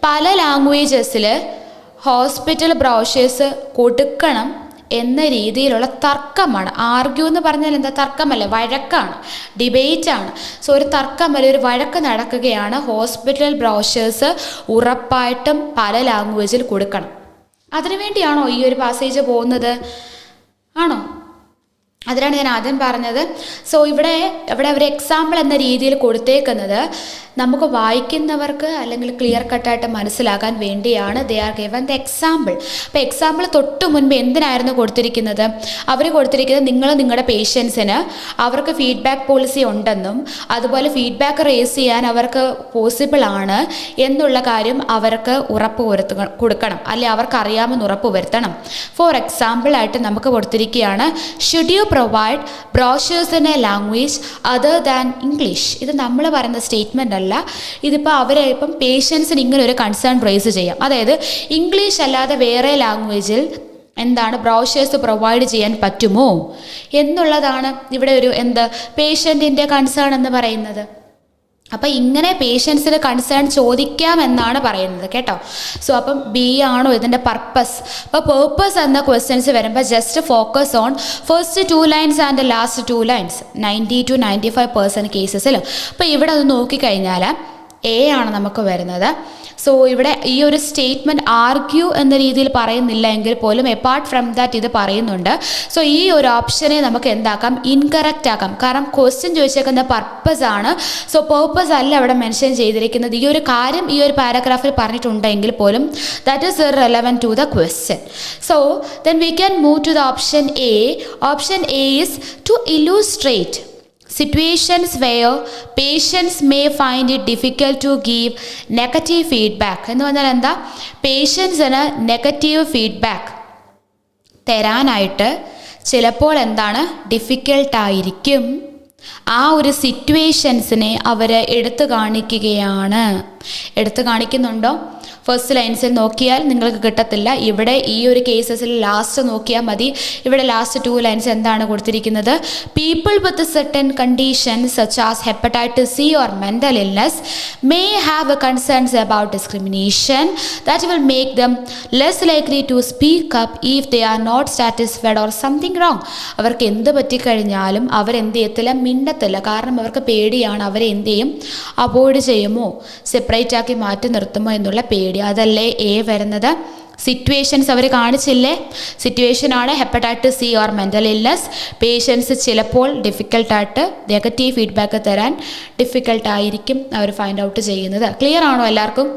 പല ലാംഗ്വേജസിൽ ഹോസ്പിറ്റൽ ബ്രോഷേഴ്സ് കൊടുക്കണം എന്ന രീതിയിലുള്ള തർക്കമാണ്. ആർഗ്യൂ എന്ന് പറഞ്ഞാൽ എന്താ? തർക്കമല്ല, വഴക്കാണ്, ഡിബേറ്റാണ്. സോ ഒരു തർക്കമല്ല, ഒരു വഴക്ക് നടക്കുകയാണ്. ഹോസ്പിറ്റൽ ബ്രോഷേഴ്സ് ഉറപ്പായിട്ടും പല ലാംഗ്വേജിൽ കൊടുക്കണം. അതിനുവേണ്ടിയാണോ ഈ ഒരു പാസേജ് പോകുന്നത്? ആണോ? അതിനാണ് ഞാൻ ആദ്യം പറഞ്ഞത്. സോ ഇവിടെ ഒരു എക്സാമ്പിൾ എന്ന രീതിയിൽ കൊടുത്തേക്കുന്നത് നമുക്ക് വായിക്കുന്നവർക്ക് അല്ലെങ്കിൽ ക്ലിയർ കട്ടായിട്ട് മനസ്സിലാക്കാൻ വേണ്ടിയാണ്. They are given the example. അപ്പോൾ എക്സാമ്പിൾ തൊട്ട് മുൻപ് എന്തിനായിരുന്നു കൊടുത്തിരിക്കുന്നത്? അവർ കൊടുത്തിരിക്കുന്നത് നിങ്ങൾ നിങ്ങളുടെ പേഷ്യൻസിന് അവർക്ക് ഫീഡ്ബാക്ക് പോളിസി ഉണ്ടെന്നും അതുപോലെ ഫീഡ്ബാക്ക് റേസ് ചെയ്യാൻ അവർക്ക് പോസിബിൾ ആണ് എന്നുള്ള കാര്യം അവർക്ക് ഉറപ്പ് കൊടുക്കണം, അല്ലെങ്കിൽ അവർക്ക് അറിയാമെന്ന് ഉറപ്പ് വരുത്തണം. ഫോർ എക്സാമ്പിളായിട്ട് നമുക്ക് കൊടുത്തിരിക്കുകയാണ് should you provide brochures in A language other than English. ഇത് നമ്മൾ പറയുന്ന സ്റ്റേറ്റ്മെൻ്റ് അല്ല. ഇതിപ്പോൾ അവരെ ഇപ്പം പേഷ്യൻസിന് ഇങ്ങനെ ഒരു കൺസേൺ റേസ് ചെയ്യാം. അതായത് ഇംഗ്ലീഷ് അല്ലാതെ വേറെ ലാംഗ്വേജിൽ എന്താണ് ബ്രോഷേഴ്സ് പ്രൊവൈഡ് ചെയ്യാൻ പറ്റുമോ എന്നുള്ളതാണ് ഇവിടെ ഒരു പേഷ്യൻറ്റിൻ്റെ കൺസേൺ എന്ന് പറയുന്നത്. അപ്പം ഇങ്ങനെ പേഷ്യൻസിന് കൺസേൺ ചോദിക്കാമെന്നാണ് പറയുന്നത് കേട്ടോ. സോ അപ്പം ബി ആണോ ഇതിൻ്റെ പർപ്പസ്? അപ്പോൾ പേർപ്പസ് എന്ന ക്വസ്റ്റ്യൻസ് വരുമ്പോൾ just focus on first 2 lines and last 2 lines 90 to 95% കേസസിലും. അപ്പോൾ ഇവിടെ ഒന്ന് നോക്കിക്കഴിഞ്ഞാൽ എ ആണ് നമുക്ക് വരുന്നത്. സോ ഇവിടെ ഈ ഒരു സ്റ്റേറ്റ്മെൻറ്റ് ആർഗ്യൂ എന്ന രീതിയിൽ പറയുന്നില്ല എങ്കിൽ പോലും എപ്പാർട്ട് ഫ്രം ദാറ്റ് ഇത് പറയുന്നുണ്ട്. സോ ഈ ഒരു ഓപ്ഷനെ നമുക്ക് എന്താക്കാം? ഇൻകറക്റ്റ് ആക്കാം. കാരണം ക്വസ്റ്റ്യൻ ചോദിച്ചേക്കുന്ന പർപ്പസ് ആണ്. സോ പേർപ്പസ് അല്ല അവിടെ മെൻഷൻ ചെയ്തിരിക്കുന്നത്. ഈ ഒരു കാര്യം ഈ ഒരു പാരഗ്രാഫിൽ പറഞ്ഞിട്ടുണ്ടെങ്കിൽ പോലും that is irrelevant to the question. So then we can move to the option A. Option A is to illustrate situations where patients may find it difficult to give negative feedback. എന്ന് പറഞ്ഞാൽ എന്താ? പേഷ്യൻസിന് negative feedback തരാനായിട്ട് ചിലപ്പോൾ എന്താണ് ഡിഫിക്കൽട്ടായിരിക്കും. ആ ഒരു സിറ്റുവേഷൻസിനെ അവർ എടുത്തു കാണിക്കുന്നുണ്ടോ? ഫസ്റ്റ് ലൈൻസിൽ നോക്കിയാൽ നിങ്ങൾക്ക് കിട്ടത്തില്ല. ഇവിടെ ഈ ഒരു കേസസിൽ ലാസ്റ്റ് നോക്കിയാൽ മതി. ഇവിടെ ലാസ്റ്റ് 2 ലൈൻസ് എന്താണ് കൊടുത്തിരിക്കുന്നത്? People with certain conditions such as hepatitis C or mental illness may have concerns about discrimination that will make them less likely to speak up if they are not satisfied or something wrong. അവർക്ക് എന്ത് പറ്റിക്കഴിഞ്ഞാലും അവരെന്ത് ചെയ്യത്തില്ല? മിണ്ടത്തില്ല. കാരണം അവർക്ക് പേടിയാണ്. അവരെ എന്ത് ചെയ്യും? അവോയ്ഡ് ചെയ്യുമോ, സെപ്പറേറ്റ് ആക്കി മാറ്റി നിർത്തുമോ എന്നുള്ള പേടി. അതല്ലേ എ വരുന്നത്. സിറ്റുവേഷൻസ് അവർ കാണിച്ചില്ലേ? സിറ്റുവേഷനാണ് hepatitis C or mental illness. Patients ചിലപ്പോൾ ഡിഫിക്കൽട്ടായിട്ട് നെഗറ്റീവ് ഫീഡ്ബാക്ക് തരാൻ ഡിഫിക്കൽട്ടായിരിക്കും അവർ ഫൈൻഡ് ഔട്ട് ചെയ്യുന്നത്. ക്ലിയർ ആണോ എല്ലാവർക്കും?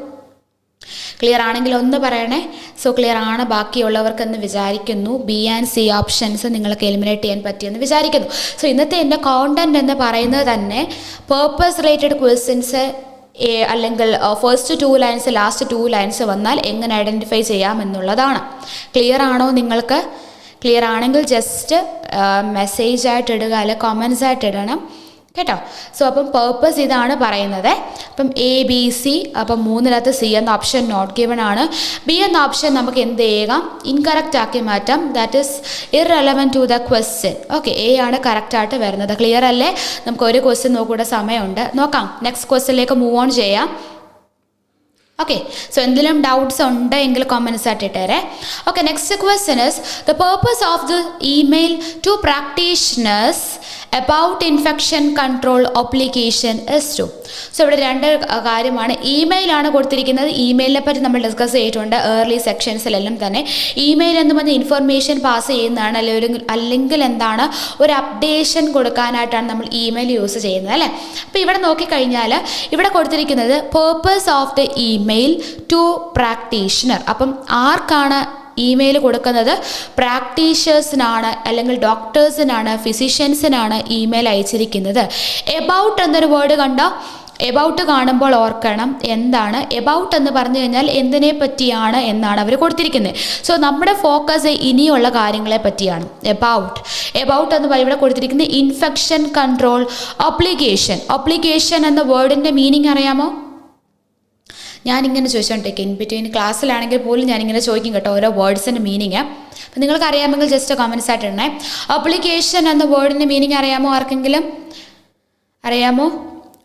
ക്ലിയർ ആണെങ്കിൽ ഒന്ന് പറയണേ. സോ ക്ലിയർ ആണ് ബാക്കിയുള്ളവർക്കെന്ന് വിചാരിക്കുന്നു. ബി ആൻഡ് സി ഓപ്ഷൻസ് നിങ്ങൾക്ക് എലിമിനേറ്റ് ചെയ്യാൻ പറ്റിയെന്ന് വിചാരിക്കുന്നു. സോ ഇന്നത്തെ എൻ്റെ കോണ്ടൻറ്റ് എന്ന് പറയുന്നത് തന്നെ പേർപ്പസ് റിലേറ്റഡ് ക്വസ്റ്റ്യൻസ് അല്ലെങ്കിൽ ഫസ്റ്റ് 2 ലൈൻസ് ലാസ്റ്റ് 2 ലൈൻസ് വന്നാൽ എങ്ങനെ ഐഡൻറ്റിഫൈ ചെയ്യാമെന്നുള്ളതാണ്. ക്ലിയർ ആണോ നിങ്ങൾക്ക്? ക്ലിയർ ആണെങ്കിൽ ജസ്റ്റ് മെസ്സേജായിട്ട് ഇടുക, അല്ലെങ്കിൽ കമൻസ് ആയിട്ട് ഇടണം കേട്ടോ. സോ അപ്പം പേർപ്പസ് ഇതാണ് പറയുന്നത്. അപ്പം എ ബി സി, അപ്പം 3-നകത്ത് സി എന്ന ഓപ്ഷൻ നോട്ട് ഗിവൺ ആണ്. ബി എന്ന ഓപ്ഷൻ നമുക്ക് എന്ത് ചെയ്യാം? ഇൻകറക്റ്റ് ആക്കി മാറ്റാം. That is irrelevant to the question. Okay, A ആണ് കറക്റ്റായിട്ട് വരുന്നത്. ക്ലിയർ അല്ലേ? നമുക്ക് ഒരു ക്വസ്റ്റ്യൻ നോക്കൂടെ സമയമുണ്ട്. നോക്കാം. നെക്സ്റ്റ് ക്വസ്റ്റ്യനിലേക്ക് മൂവ് ഓൺ ചെയ്യാം. ഓക്കെ, സോ എന്തെങ്കിലും ഡൗട്ട്സ് ഉണ്ടെങ്കിൽ കമൻസ് ആയിട്ട് ഇട്ടേരെ. Okay, next question is the purpose of the email to practitioners about infection control obligation is to. So ഇവിടെ 2 കാര്യമാണ്. ഇമെയിലാണ് കൊടുത്തിരിക്കുന്നത്. ഇമെയിലിനെ പറ്റി നമ്മൾ ഡിസ്കസ് ചെയ്തിട്ടുണ്ട് ഏർലി സെക്ഷൻസിലെല്ലാം തന്നെ. ഇമെയിൽ എന്ന് പറഞ്ഞാൽ ഇൻഫർമേഷൻ പാസ് ചെയ്യുന്നതാണ്, അല്ലെങ്കിൽ എന്താണ് ഒരു അപ്ഡേഷൻ കൊടുക്കാനായിട്ടാണ് നമ്മൾ ഇമെയിൽ യൂസ് ചെയ്യുന്നത് അല്ലേ. അപ്പോൾ ഇവിടെ നോക്കിക്കഴിഞ്ഞാൽ ഇവിടെ കൊടുത്തിരിക്കുന്നത് purpose of the email to practitioner. അപ്പം ആർക്കാണ് ഇമെയിൽ കൊടുക്കുന്നത്? പ്രാക്ടീഷേഴ്സിനാണ്, അല്ലെങ്കിൽ ഡോക്ടേഴ്സിനാണ്, ഫിസിഷ്യൻസിനാണ് ഇമെയിൽ അയച്ചിരിക്കുന്നത്. എബൌട്ട് എന്നൊരു വേർഡ് കണ്ടോ? എബൌട്ട് കാണുമ്പോൾ ഓർക്കണം എന്താണ് എബൌട്ട് എന്ന് പറഞ്ഞു കഴിഞ്ഞാൽ എന്തിനെ പറ്റിയാണ് എന്നാണ് അവർ കൊടുത്തിരിക്കുന്നത്. സോ നമ്മുടെ ഫോക്കസ് ഇനിയുള്ള കാര്യങ്ങളെ പറ്റിയാണ്. എബൌട്ട് എന്ന് ഇവിടെ കൊടുത്തിരിക്കുന്നത് ഇൻഫെക്ഷൻ കൺട്രോൾ ഒബ്ലിഗേഷൻ. ഒബ്ലിഗേഷൻ എന്ന വേർഡിൻ്റെ മീനിങ് അറിയാമോ? ഞാനിങ്ങനെ ചോദിച്ചോണ്ടിരിക്കും. ഇൻ ബിറ്റ്വീൻ ക്ലാസ്സിലാണെങ്കിൽ പോലും ഞാനിങ്ങനെ ചോദിക്കും കേട്ടോ ഓരോ വേർഡ്സിൻ്റെ മീനിങ്. അപ്പം നിങ്ങൾക്ക് അറിയാമെങ്കിൽ ജസ്റ്റ് കമൻസ് ആയിട്ട് ഇടണേ. ഒബ്ലിഗേഷൻ എന്ന വേർഡിൻ്റെ മീനിങ് അറിയാമോ? ആർക്കെങ്കിലും അറിയാമോ?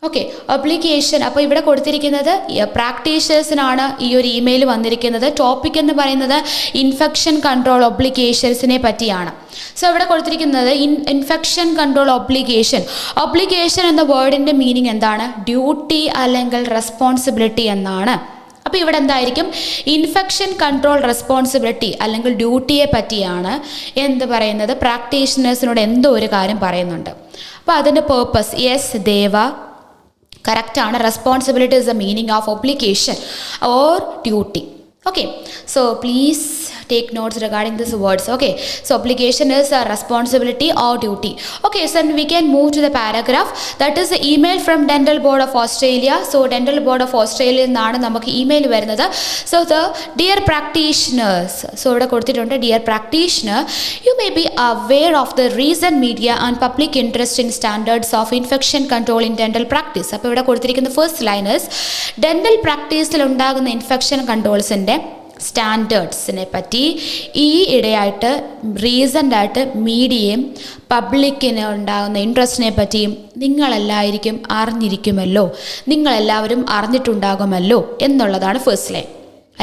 Okay, obligation. അപ്പോൾ ഇവിടെ കൊടുത്തിരിക്കുന്നത് പ്രാക്ടീഷേഴ്സിനാണ് ഈ ഒരു ഇമെയിൽ വന്നിരിക്കുന്നത്. ടോപ്പിക് എന്ന് പറയുന്നത് ഇൻഫെക്ഷൻ കൺട്രോൾ ഒബ്ലിഗേഷൻസിനെ പറ്റിയാണ്. സോ ഇവിടെ കൊടുത്തിരിക്കുന്നത് ഇൻഫെക്ഷൻ കൺട്രോൾ ഒബ്ലിഗേഷൻ. ഒബ്ലിഗേഷൻ എന്ന വേർഡിൻ്റെ മീനിങ് എന്താണ്? ഡ്യൂട്ടി അല്ലെങ്കിൽ റെസ്പോൺസിബിലിറ്റി എന്നാണ്. അപ്പോൾ ഇവിടെ എന്തായിരിക്കും? ഇൻഫെക്ഷൻ കൺട്രോൾ റെസ്പോൺസിബിലിറ്റി അല്ലെങ്കിൽ ഡ്യൂട്ടിയെ പറ്റിയാണ് എന്ത് പറയുന്നത്? പ്രാക്ടീഷണേഴ്സിനോട് എന്തോ ഒരു കാര്യം പറയുന്നുണ്ട്. അപ്പോൾ അതിൻ്റെ പേർപ്പസ് യെസ് ദേവ കറക്റ്റാണ്. Responsibility is the meaning of obligation or duty. Okay, so please take notes regarding these words. Okay, so obligation is a responsibility or duty. Okay, so then we can move to the paragraph. That is the email from Dental Board of Australia. So Dental Board of Australia എന്നാണ് നമുക്ക് email വരുന്നത്. So the dear practitioners, so ഇവിടെ കൊടുത്തിട്ടുണ്ട് dear practitioner, you may be aware of the recent media and public interest in standards of infection control in dental practice. അപ്പോൾ ഇവിടെ കൊടുത്തിരിക്കുന്ന first line is dental practiceൽ ഉണ്ടാകുന്ന infection കൺട്രോൾസിൻ്റെ സ്റ്റാൻഡേർഡ്സിനെ പറ്റി ഈ ഇടയായിട്ട് റീസൻ്റായിട്ട് മീഡിയയും പബ്ലിക്കിന് ഉണ്ടാകുന്ന ഇൻട്രസ്റ്റിനെ പറ്റിയും നിങ്ങളെല്ലാവരും അറിഞ്ഞിരിക്കുമല്ലോ, നിങ്ങളെല്ലാവരും അറിഞ്ഞിട്ടുണ്ടാകുമല്ലോ എന്നുള്ളതാണ് ഫസ്റ്റ് ലൈൻ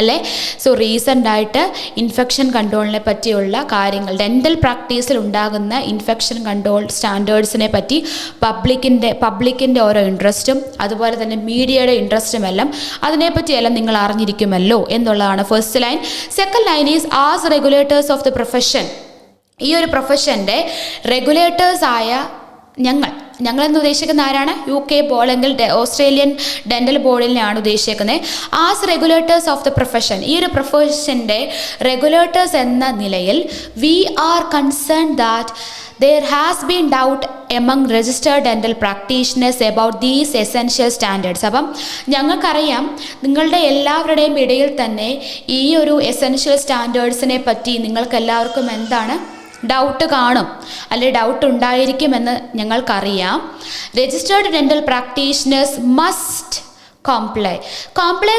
അല്ലേ. സോ റീസൻ്റായിട്ട് ഇൻഫെക്ഷൻ കൺട്രോളിനെ പറ്റിയുള്ള കാര്യങ്ങൾ, ഡെൻ്റൽ പ്രാക്ടീസിൽ ഉണ്ടാകുന്ന ഇൻഫെക്ഷൻ കൺട്രോൾ സ്റ്റാൻഡേർഡ്സിനെ പറ്റി പബ്ലിക്കിൻ്റെ ഓരോ ഇൻട്രസ്റ്റും അതുപോലെ തന്നെ മീഡിയയുടെ ഇൻട്രസ്റ്റും എല്ലാം അതിനെപ്പറ്റിയെല്ലാം നിങ്ങൾ അറിഞ്ഞിരിക്കുമല്ലോ എന്നുള്ളതാണ് first line. Second line is as regulators of the profession. ഈ ഒരു പ്രൊഫഷൻ്റെ റെഗുലേറ്റേഴ്സായ ഞങ്ങളെന്ന് ഉദ്ദേശിക്കുന്ന ആരാണ്? UK അല്ലെങ്കിൽ ഓസ്ട്രേലിയൻ ഡെൻ്റൽ ബോർഡിനെയാണ് ഉദ്ദേശിക്കുന്നത്. As regulators of the profession, ഈ ഒരു പ്രൊഫഷൻ്റെ റെഗുലേറ്റേഴ്സ് എന്ന നിലയിൽ we are concern that there has been doubt among registered dental practitioners about these essential standards. അപ്പം ഞങ്ങൾക്കറിയാം നിങ്ങളുടെ എല്ലാവരുടെയും ഇടയിൽ തന്നെ ഈ ഒരു എസെൻഷ്യൽ സ്റ്റാൻഡേർഡ്സിനെ പറ്റി നിങ്ങൾക്ക് എല്ലാവർക്കും എന്താണ് ഡൗട്ട് കാണും, അല്ലെങ്കിൽ ഡൗട്ട് ഉണ്ടായിരിക്കുമെന്ന് ഞങ്ങൾക്കറിയാം. രജിസ്റ്റേർഡ് ഡെൻ്റൽ പ്രാക്ടീഷണേഴ്സ് മസ്റ്റ് കോംപ്ലൈ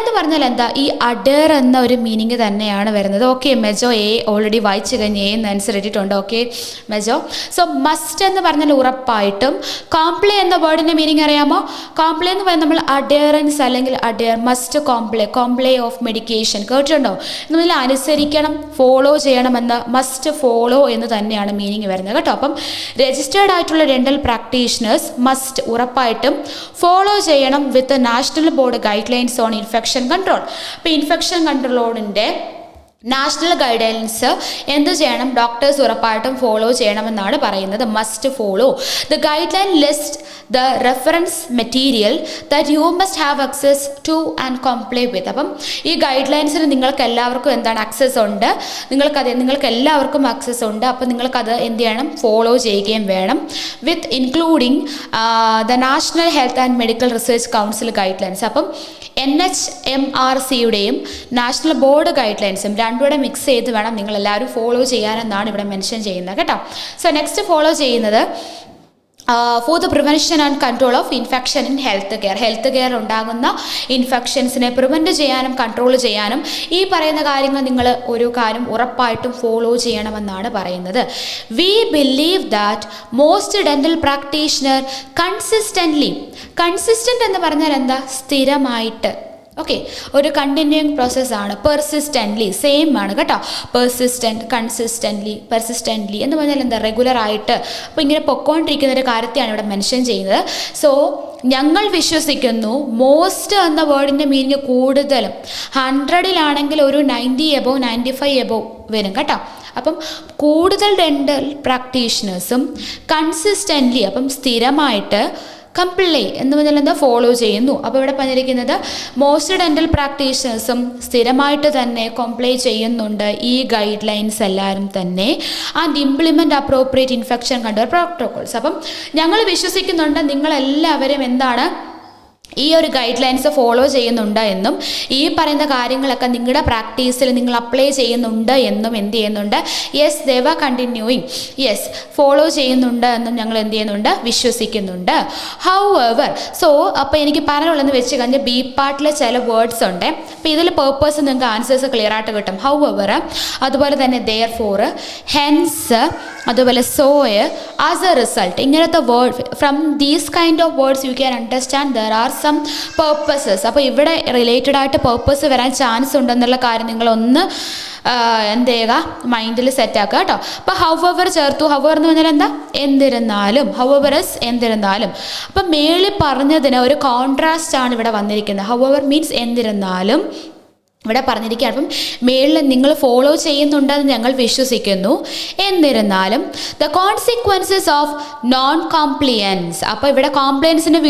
എന്ന് പറഞ്ഞാൽ എന്താ? ഈ അഡർ എന്ന ഒരു മീനിങ് തന്നെയാണ് വരുന്നത്. ഓക്കെ മെജോ, എ ഓൾറെഡി വായിച്ചു കഴിഞ്ഞ് എ എന്ന് ആൻസർ ഇട്ടിട്ടുണ്ട്. ഓക്കെ മെജോ. സോ മസ്റ്റ് എന്ന് പറഞ്ഞാൽ ഉറപ്പായിട്ടും. കോംപ്ലൈ എന്ന വേർഡിൻ്റെ മീനിങ് അറിയാമോ? കോംപ്ലൈ എന്ന് പറഞ്ഞാൽ നമ്മൾ അഡയറൻസ് അല്ലെങ്കിൽ മസ്റ്റ് കോംപ്ലൈ ഓഫ് മെഡിക്കേഷൻ കേട്ടിട്ടുണ്ടോ? നമ്മൾ അനുസരിക്കണം, ഫോളോ ചെയ്യണമെന്ന്, മസ്റ്റ് ഫോളോ എന്ന് തന്നെയാണ് മീനിങ് വരുന്നത് കേട്ടോ. അപ്പം രജിസ്റ്റേർഡ് ആയിട്ടുള്ള ഡെൻ്റൽ പ്രാക്ടീഷണേഴ്സ് മസ്റ്റ് ഉറപ്പായിട്ടും ഫോളോ ചെയ്യണം with national board guidelines on infection control. അപ്പോൾ ഇൻഫെക്ഷൻ കൺട്രോളിൻ്റെ നാഷണൽ ഗൈഡൻസ് എന്ത് ചെയ്യണം? ഡോക്ടേഴ്സ് ഉറപ്പായിട്ടും ഫോളോ ചെയ്യണമെന്നാണ് പറയുന്നത്. Must follow the guideline list the reference material that you must have access to and comply with. അപ്പം ഈ guide ലൈൻസിന് നിങ്ങൾക്ക് എല്ലാവർക്കും എന്താണ് ആക്സസ് ഉണ്ട്, നിങ്ങൾക്ക് എല്ലാവർക്കും ആക്സസ് ഉണ്ട്. അപ്പം നിങ്ങൾക്കത് എന്ത് ചെയ്യണം? ഫോളോ ചെയ്യുകയും വേണം. With including the national health and medical research council guidelines. അപ്പം NHMRCയുടെയും നാഷണൽ ബോർഡ് ഗൈഡ് ലൈൻസും രണ്ടുകൂടെ മിക്സ് ചെയ്ത് വേണം നിങ്ങളെല്ലാവരും ഫോളോ ചെയ്യാനെന്നാണ് ഇവിടെ മെൻഷൻ ചെയ്യുന്നത് കേട്ടോ. സോ നെക്സ്റ്റ് ഫോളോ ചെയ്യുന്നത് for the prevention and control of infection in health care ഉണ്ടാകുന്ന ഇൻഫെക്ഷൻസിനെ പ്രിവെൻറ്റ് ചെയ്യാനും കൺട്രോൾ ചെയ്യാനും ഈ പറയുന്ന കാര്യങ്ങൾ നിങ്ങൾ ഒരു കാര്യം ഉറപ്പായിട്ടും ഫോളോ ചെയ്യണമെന്നാണ് പറയുന്നത്. We believe that most dental practitioner consistent എന്ന് പറഞ്ഞാൽ എന്താ? സ്ഥിരമായിട്ട്. ഓക്കെ, ഒരു കണ്ടിന്യൂയിങ് പ്രോസസ്സാണ്. പെർസിസ്റ്റൻ്റ്ലി സെയിം ആണ് കേട്ടോ. പെർസിസ്റ്റൻ്റ്ലി എന്ന് പറഞ്ഞാൽ എന്താ? റെഗുലറായിട്ട്. അപ്പോൾ ഇങ്ങനെ പൊക്കോണ്ടിരിക്കുന്ന ഒരു കാര്യത്തെയാണ് ഇവിടെ മെൻഷൻ ചെയ്യുന്നത്. സോ ഞങ്ങൾ വിശ്വസിക്കുന്നു. മോസ്റ്റ് എന്ന വേർഡിൻ്റെ മീനിങ് കൂടുതലും 100-ലാണെങ്കിൽ ഒരു 90 എബോവ് 95 എബോവ് വരും കേട്ടോ. അപ്പം കൂടുതൽ ഡെൻ്റൽ പ്രാക്ടീഷണേഴ്സും കൺസിസ്റ്റൻ്റ്ലി, അപ്പം സ്ഥിരമായിട്ട്, കംപ്ലൈ എന്ന് പറഞ്ഞാൽ എന്താ? ഫോളോ ചെയ്യുന്നു. അപ്പോൾ ഇവിടെ പറഞ്ഞിരിക്കുന്നത് മോസ്റ്റ് ഡെൻ്റൽ പ്രാക്ടീഷണേഴ്സും സ്ഥിരമായിട്ട് തന്നെ കംപ്ലൈ ചെയ്യുന്നുണ്ട് ഈ ഗൈഡ് ലൈൻസ് എല്ലാവരും തന്നെ. And implement appropriate infection control protocols. അപ്പം ഞങ്ങൾ വിശ്വസിക്കുന്നുണ്ട് നിങ്ങളെല്ലാവരും എന്താണ്? ഈ ഒരു ഗൈഡ് ലൈൻസ് ഫോളോ ചെയ്യുന്നുണ്ട് എന്നും ഈ പറയുന്ന കാര്യങ്ങളൊക്കെ നിങ്ങളുടെ പ്രാക്ടീസിൽ നിങ്ങൾ അപ്ലൈ ചെയ്യുന്നുണ്ട് എന്നും എന്ത് ചെയ്യുന്നുണ്ട്? യെസ്, ദേവ കണ്ടിന്യൂയിങ്, യെസ് ഫോളോ ചെയ്യുന്നുണ്ട് എന്നും ഞങ്ങൾ എന്ത് ചെയ്യുന്നുണ്ട്? വിശ്വസിക്കുന്നുണ്ട്. ഹൗഎവർ, സോ അപ്പോൾ എനിക്ക് പറയാനുള്ളതെന്ന് വെച്ച് കഴിഞ്ഞാൽ ബി പാർട്ടിലെ ചില വേർഡ്സ് ഉണ്ട്. അപ്പോൾ ഇതിൽ പേർപ്പസ് നിങ്ങൾക്ക് ആൻസേഴ്സ് ക്ലിയർ ആയിട്ട് കിട്ടും. ഹൗഎവർ, അതുപോലെ തന്നെ ദെയർഫോർ, ഹെൻസ്, അതുപോലെ സോയ്, ആസ് എ റിസൾട്ട്. ഇങ്ങനത്തെ word from these kind of words you can understand there are some purposes. അപ്പോൾ ഇവിടെ റിലേറ്റഡ് ആയിട്ട് പേർപ്പസ് വരാൻ ചാൻസ് ഉണ്ടെന്നുള്ള കാര്യം നിങ്ങളൊന്ന് എന്ത് ചെയ്യുക? മൈൻഡിൽ സെറ്റാക്കുക കേട്ടോ. അപ്പോൾ ഹൗഎവർ ചേർത്തു. ഹൗഎവർ എന്ന് പറഞ്ഞാൽ എന്താ? എന്നിരുന്നാലും. ഹൗഎവർ ഇസ് എന്നിരുന്നാലും. അപ്പം മേളിൽ പറഞ്ഞതിന് ഒരു കോൺട്രാസ്റ്റ് ആണ് ഇവിടെ വന്നിരിക്കുന്നത്. ഹൗഎവർ മീൻസ് എന്നിരുന്നാലും. ഇവിടെ പറഞ്ഞിരിക്കുകയാണ്. അപ്പം മേളിൽ നിങ്ങൾ ഫോളോ ചെയ്യുന്നുണ്ടെന്ന് ഞങ്ങൾ വിശ്വസിക്കുന്നു. എന്നിരുന്നാലും the consequences of non compliance. അപ്പോൾ ഇവിടെ കോംപ്ലിയൻസിൻ്റെ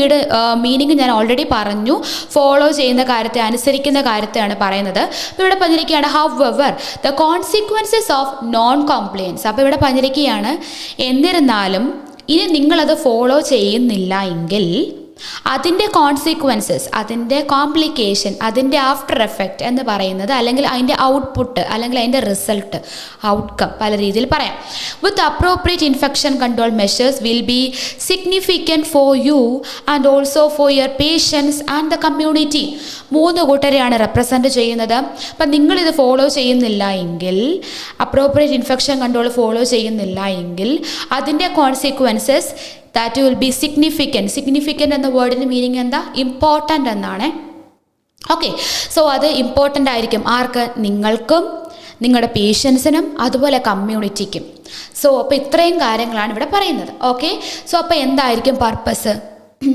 മീനിങ് ഞാൻ ഓൾറെഡി പറഞ്ഞു. ഫോളോ ചെയ്യുന്ന കാര്യത്തെ, അനുസരിക്കുന്ന കാര്യത്തെയാണ് പറയുന്നത്. അപ്പോൾ ഇവിടെ പറഞ്ഞിരിക്കുകയാണ് however the consequences of non compliance. അപ്പോൾ ഇവിടെ പറഞ്ഞിരിക്കുകയാണ് എന്നിരുന്നാലും ഇനി നിങ്ങളത് ഫോളോ ചെയ്യുന്നില്ല എങ്കിൽ അതിൻ്റെ കോൺസിക്വൻസസ്, അതിൻ്റെ കോംപ്ലിക്കേഷൻ, അതിൻ്റെ ആഫ്റ്റർ എഫക്റ്റ് എന്ന് പറയുന്നത്, അല്ലെങ്കിൽ അതിൻ്റെ ഔട്ട്പുട്ട്, അല്ലെങ്കിൽ അതിൻ്റെ റിസൾട്ട്, ഔട്ട്കം പല രീതിയിൽ പറയാം. With appropriate infection control measures will be significant for you and also for your patients and the community. 3 കൂട്ടരെയാണ് റെപ്രസെൻറ്റ് ചെയ്യുന്നത്. അപ്പം നിങ്ങളിത് ഫോളോ ചെയ്യുന്നില്ല എങ്കിൽ, അപ്രോപ്രിയേറ്റ് ഇൻഫെക്ഷൻ കൺട്രോൾ ഫോളോ ചെയ്യുന്നില്ല എങ്കിൽ അതിൻ്റെ consequences that will be significant എന്ന വേർഡിൻ്റെ മീനിങ് എന്താ? ഇമ്പോർട്ടൻ്റ് എന്നാണ്. ഓക്കെ, സോ അത് ഇമ്പോർട്ടൻ്റ് ആയിരിക്കും. ആർക്ക്? നിങ്ങൾക്കും നിങ്ങളുടെ പേഷ്യൻസിനും അതുപോലെ കമ്മ്യൂണിറ്റിക്കും. സോ അപ്പോൾ ഇത്രയും കാര്യങ്ങളാണ് ഇവിടെ പറയുന്നത്. ഓക്കെ, സോ അപ്പോൾ എന്തായിരിക്കും പർപ്പസ്?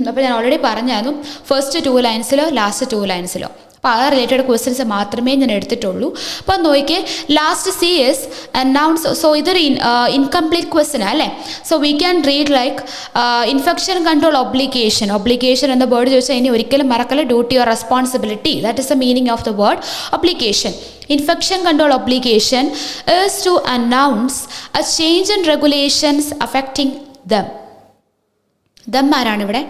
അപ്പോൾ ഞാൻ ഓൾറെഡി പറഞ്ഞായിരുന്നു, ഫസ്റ്റ് 2 ലൈൻസിലോ ലാസ്റ്റ് 2 ലൈൻസിലോ. അപ്പോൾ ആ റിലേറ്റഡ് ക്വസ്റ്റ്യൻസ് മാത്രമേ ഞാൻ എടുത്തിട്ടുള്ളൂ. അപ്പോൾ നോക്കിയേ, last C is announce. So ഇതൊരു ഇൻകംപ്ലീറ്റ് ക്വസ്റ്റ്യൻ അല്ലേ. So we can read like infection control obligation എന്ന വേർഡ് ചോദിച്ചാൽ ഇനി ഒരിക്കലും മറക്കല്ല. Duty or responsibility, that is the meaning of the word obligation. Infection control obligation is to announce a change in regulations affecting them. ആരാണ് ഇവിടെ?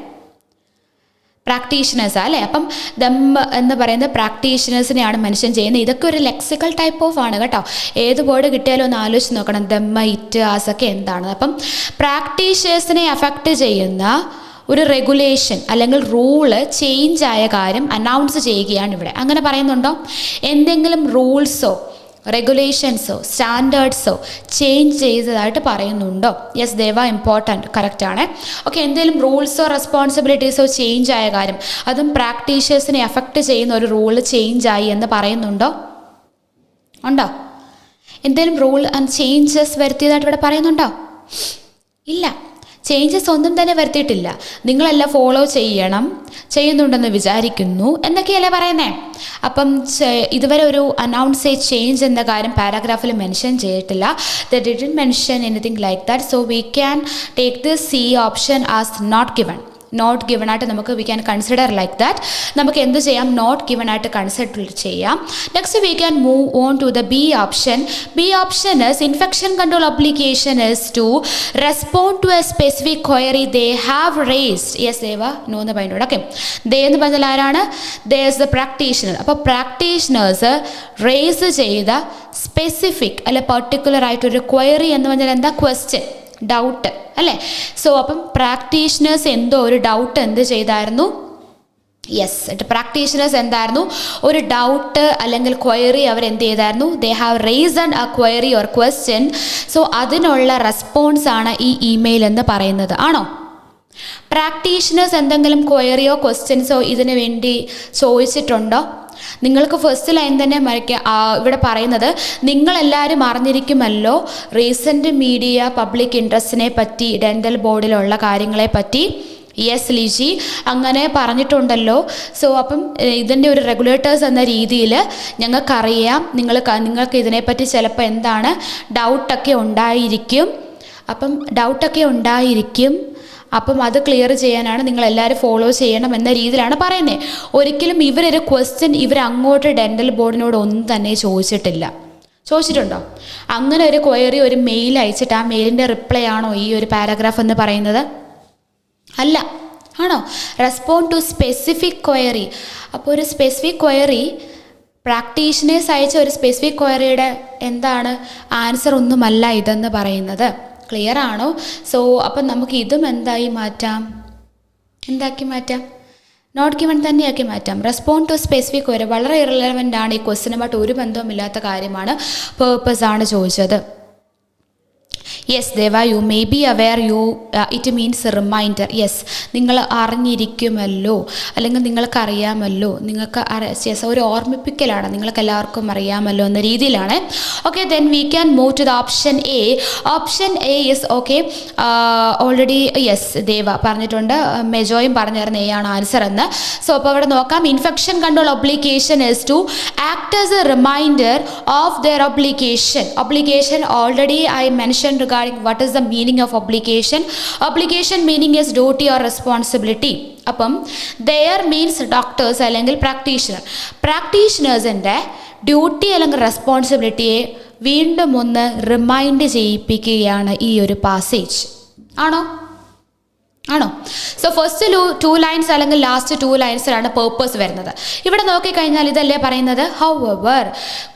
പ്രാക്ടീഷണേഴ്സാണ് അല്ലേ. അപ്പം ദം എന്ന് പറയുന്നത് പ്രാക്ടീഷണേഴ്സിനെയാണ് മെൻഷൻ ചെയ്യുന്നത്. ഇതൊക്കെ ഒരു ലെക്സിക്കൽ ടൈപ്പ് ഓഫ് ആണ് കേട്ടോ. ഏത് വേർഡ് കിട്ടിയാലും ഒന്ന് ആലോചിച്ച് നോക്കണം. ദം, ഇറ്റ്, ആസൊക്കെ എന്താണ്. അപ്പം പ്രാക്ടീഷണേഴ്സിനെ അഫക്റ്റ് ചെയ്യുന്ന ഒരു റെഗുലേഷൻ അല്ലെങ്കിൽ റൂള് ചേഞ്ച് ആയ കാര്യം അനൗൺസ് ചെയ്യുകയാണ് ഇവിടെ. അങ്ങനെ പറയുന്നുണ്ടോ? എന്തെങ്കിലും റൂൾസോ റെഗുലേഷൻസോ സ്റ്റാൻഡേർഡ്സോ ചേഞ്ച് ചെയ്തതായിട്ട് പറയുന്നുണ്ടോ? യെസ് ദേവ, ഇമ്പോർട്ടൻറ്റ്, കറക്റ്റാണ്. ഓക്കെ, എന്തെങ്കിലും റൂൾസോ റെസ്പോൺസിബിലിറ്റീസോ ചേഞ്ച് ആയ കാര്യം, അതും പ്രാക്ടീഷേഴ്സിനെ അഫക്റ്റ് ചെയ്യുന്ന ഒരു റൂള് ചേഞ്ച് ആയി എന്ന് പറയുന്നുണ്ടോ? ഉണ്ടോ? എന്തെങ്കിലും റൂൾ ആൻഡ് ചേഞ്ചസ് വരുത്തിയതായിട്ട് ഇവിടെ പറയുന്നുണ്ടോ? ഇല്ല. ചേഞ്ചസ് ഒന്നും തന്നെ വരുത്തിയിട്ടില്ല. നിങ്ങളെല്ലാം ഫോളോ ചെയ്യുന്നുണ്ടെന്ന് വിചാരിക്കുന്നു എന്നൊക്കെയല്ലേ പറയുന്നേ. അപ്പം ഇതുവരെ ഒരു അനൗൺസ് എ ചേഞ്ച് എന്ന കാര്യം പാരാഗ്രാഫിൽ മെൻഷൻ ചെയ്തിട്ടില്ല. The didn't mention anything like that. So we can take this C option as not given ആയിട്ട് നമുക്ക് we can consider like that. നമുക്ക് എന്ത് ചെയ്യാം, നോട്ട് ഗിവൺ ആയിട്ട് കൺസിഡർ ചെയ്യാം. Next we can move on to the B option. B option is infection control obligation is to respond to a specific query they have raised. Yes Deva no എന്ന് പറയുന്നുണ്ട്. Okay, ദേ എന്ന് പറഞ്ഞാൽ ആരാണ്? They is the practitioner. അപ്പോൾ practitioners raise ചെയ്ത specific അല്ലെ particular ആയിട്ടൊരു query എന്ന് പറഞ്ഞാൽ എന്താ? ക്വസ്റ്റ്യൻ, ഡൗട്ട് അല്ലേ. സോ അപ്പം പ്രാക്ടീഷണേഴ്സ് എന്തോ ഒരു ഡൗട്ട് എന്ത് ചെയ്തായിരുന്നു? യെസ്, പ്രാക്ടീഷണേഴ്സ് എന്തായിരുന്നു? ഒരു ഡൗട്ട് അല്ലെങ്കിൽ ക്വയറി അവരെന്ത് ചെയ്തായിരുന്നു? ദേ have raised A query or question. So അതിനുള്ള റെസ്പോൺസ് ആണ് ഈ ഇമെയിൽ എന്ന് പറയുന്നത്. ആണോ? പ്രാക്ടീഷണേഴ്സ് എന്തെങ്കിലും ക്വയറിയോ ക്വസ്റ്റ്യൻസോ ഇതിനു വേണ്ടി ചോദിച്ചിട്ടുണ്ടോ? നിങ്ങൾക്ക് ഫസ്റ്റ് ലൈൻ തന്നെ ഇവിടെ പറയുന്നത്, നിങ്ങളെല്ലാവരും അറിഞ്ഞിരിക്കുമല്ലോ റീസെൻറ്റ് മീഡിയ പബ്ലിക് ഇൻട്രസ്റ്റിനെ പറ്റി, ഡെൻ്റൽ ബോർഡിലുള്ള കാര്യങ്ങളെ പറ്റി. യെസ് ലിജി, അങ്ങനെ പറഞ്ഞിട്ടുണ്ടല്ലോ. സോ അപ്പം ഇതിൻ്റെ ഒരു റെഗുലേറ്റേഴ്സ് എന്ന രീതിയിൽ ഞങ്ങൾക്കറിയാം നിങ്ങൾക്ക് ഇതിനെപ്പറ്റി ചിലപ്പോൾ എന്താണ് ഡൗട്ടൊക്കെ ഉണ്ടായിരിക്കും. അപ്പം അത് ക്ലിയർ ചെയ്യാനാണ് നിങ്ങളെല്ലാവരും ഫോളോ ചെയ്യണം എന്ന രീതിയിലാണ് പറയുന്നത്. ഒരിക്കലും ഇവരൊരു ക്വസ്റ്റ്യൻ അങ്ങോട്ട് ഡെൻ്റൽ ബോർഡിനോട് ഒന്നും തന്നെ ചോദിച്ചിട്ടുണ്ടോ? അങ്ങനെ ഒരു ക്വയറി ഒരു മെയിൽ അയച്ചിട്ട് ആ മെയിലിൻ്റെ റിപ്ലൈ ആണോ ഈ ഒരു പാരഗ്രാഫ് എന്ന് പറയുന്നത്? അല്ല. ആണോ? Respond to specific query. അപ്പോൾ ഒരു സ്പെസിഫിക് ക്വയറി, പ്രാക്ടീഷണേഴ്സ് അയച്ച ഒരു സ്പെസിഫിക് ക്വയറിയുടെ എന്താണ് ആൻസർ ഒന്നുമല്ല ഇതെന്ന് പറയുന്നത്. ക്ലിയർ ആണോ? സോ അപ്പം നമുക്ക് ഇതും എന്താക്കി മാറ്റാം? നോട്ട് ഗിവൺ തന്നെയാക്കി മാറ്റാം. റെസ്പോണ്ട് ടു സ്പെസിഫിക് ക്വയറി വളരെ ഇറലവൻ്റ് ആണ്. ഈ ക്വസ്റ്റിനുമായിട്ട് ഒരു ബന്ധവുമില്ലാത്ത കാര്യമാണ്. പേർപ്പസ് ആണ് ചോദിച്ചത്. Yes Deva, you may be aware it means reminder. Yes, നിങ്ങൾ അറിഞ്ഞിരിക്കുമല്ലോ അല്ലെങ്കിൽ നിങ്ങൾക്കറിയാമല്ലോ. യെസ്, ഒരു ഓർമ്മിപ്പിക്കലാണ്. നിങ്ങൾക്ക് എല്ലാവർക്കും അറിയാമല്ലോ എന്ന രീതിയിലാണ്. Okay, then we can move to the option A. Option A is okay, already yes Deva പറഞ്ഞിട്ടുണ്ട്, മെജോയും പറഞ്ഞിരുന്ന എ ആണ് ആൻസർ എന്ന്. സോ അപ്പോൾ അവിടെ നോക്കാം. Infection control obligation is to act as a reminder of their obligation already I mention regarding what is the meaning of obligation. Obligation meaning is duty or responsibility. അപ്പം there means doctors അല്ലെങ്കിൽ പ്രാക്ടീഷണേഴ്സിൻ്റെ duty അല്ലെങ്കിൽ റെസ്പോൺസിബിലിറ്റിയെ വീണ്ടും ഒന്ന് remind ചെയ്യിപ്പിക്കുകയാണ് ഈ ഒരു passage. ആണോ? So first 2 lines അല്ലെങ്കിൽ last 2 ലൈൻസിലാണ് purpose വരുന്നത്. ഇവിടെ നോക്കിക്കഴിഞ്ഞാൽ ഇതല്ലേ പറയുന്നത്, ഹൗവർ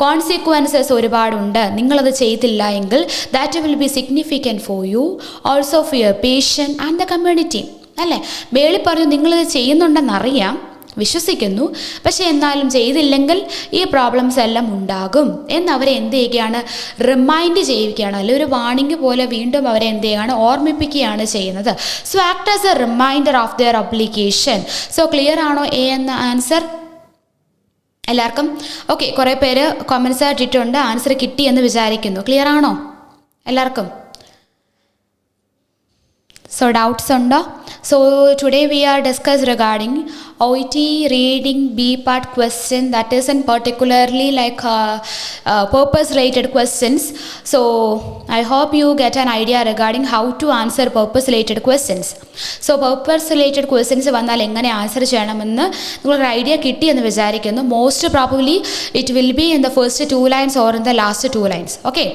കോൺസിക്വൻസസ് ഒരുപാടുണ്ട്. നിങ്ങളത് ചെയ്തില്ല എങ്കിൽ that will be significant for U, also for your patient and the community. അല്ലേ? മേളിൽ പറഞ്ഞു നിങ്ങളിത് ചെയ്യുന്നുണ്ടെന്നറിയാം, വിശ്വസിക്കുന്നു, പക്ഷേ എന്നാലും ചെയ്തില്ലെങ്കിൽ ഈ പ്രോബ്ലംസ് എല്ലാം ഉണ്ടാകും എന്നവരെ എന്ത് ചെയ്യുകയാണ്? റിമൈൻഡ് ചെയ്യുകയാണ്. അല്ലെങ്കിൽ ഒരു വാണിംഗ് പോലെ വീണ്ടും അവരെ എന്ത് ചെയ്യുകയാണ്? ഓർമ്മിപ്പിക്കുകയാണ് ചെയ്യുന്നത്. So act as a reminder of their obligation. So clear ആണോ എ എന്ന ആൻസർ എല്ലാവർക്കും? ഓക്കെ, കുറേ പേര് കമൻസ് ഇട്ടിട്ടുണ്ട്, ആൻസർ കിട്ടി എന്ന് വിചാരിക്കുന്നു. ക്ലിയർ ആണോ എല്ലാവർക്കും? So doubts undo? So today we are discussed regarding OET Reading B part question, that is in particularly like purpose related questions. So I hope you get an idea regarding how to answer purpose related questions. So purpose related questions വന്നാൽ എങ്ങനെ answer ചെയ്യണമെന്ന് നിങ്ങൾക്കൊരു idea കിട്ടി എന്ന് വിചാരിക്കുന്നു. Most probably it will be in the first 2 lines or in the last 2 lines. Okay,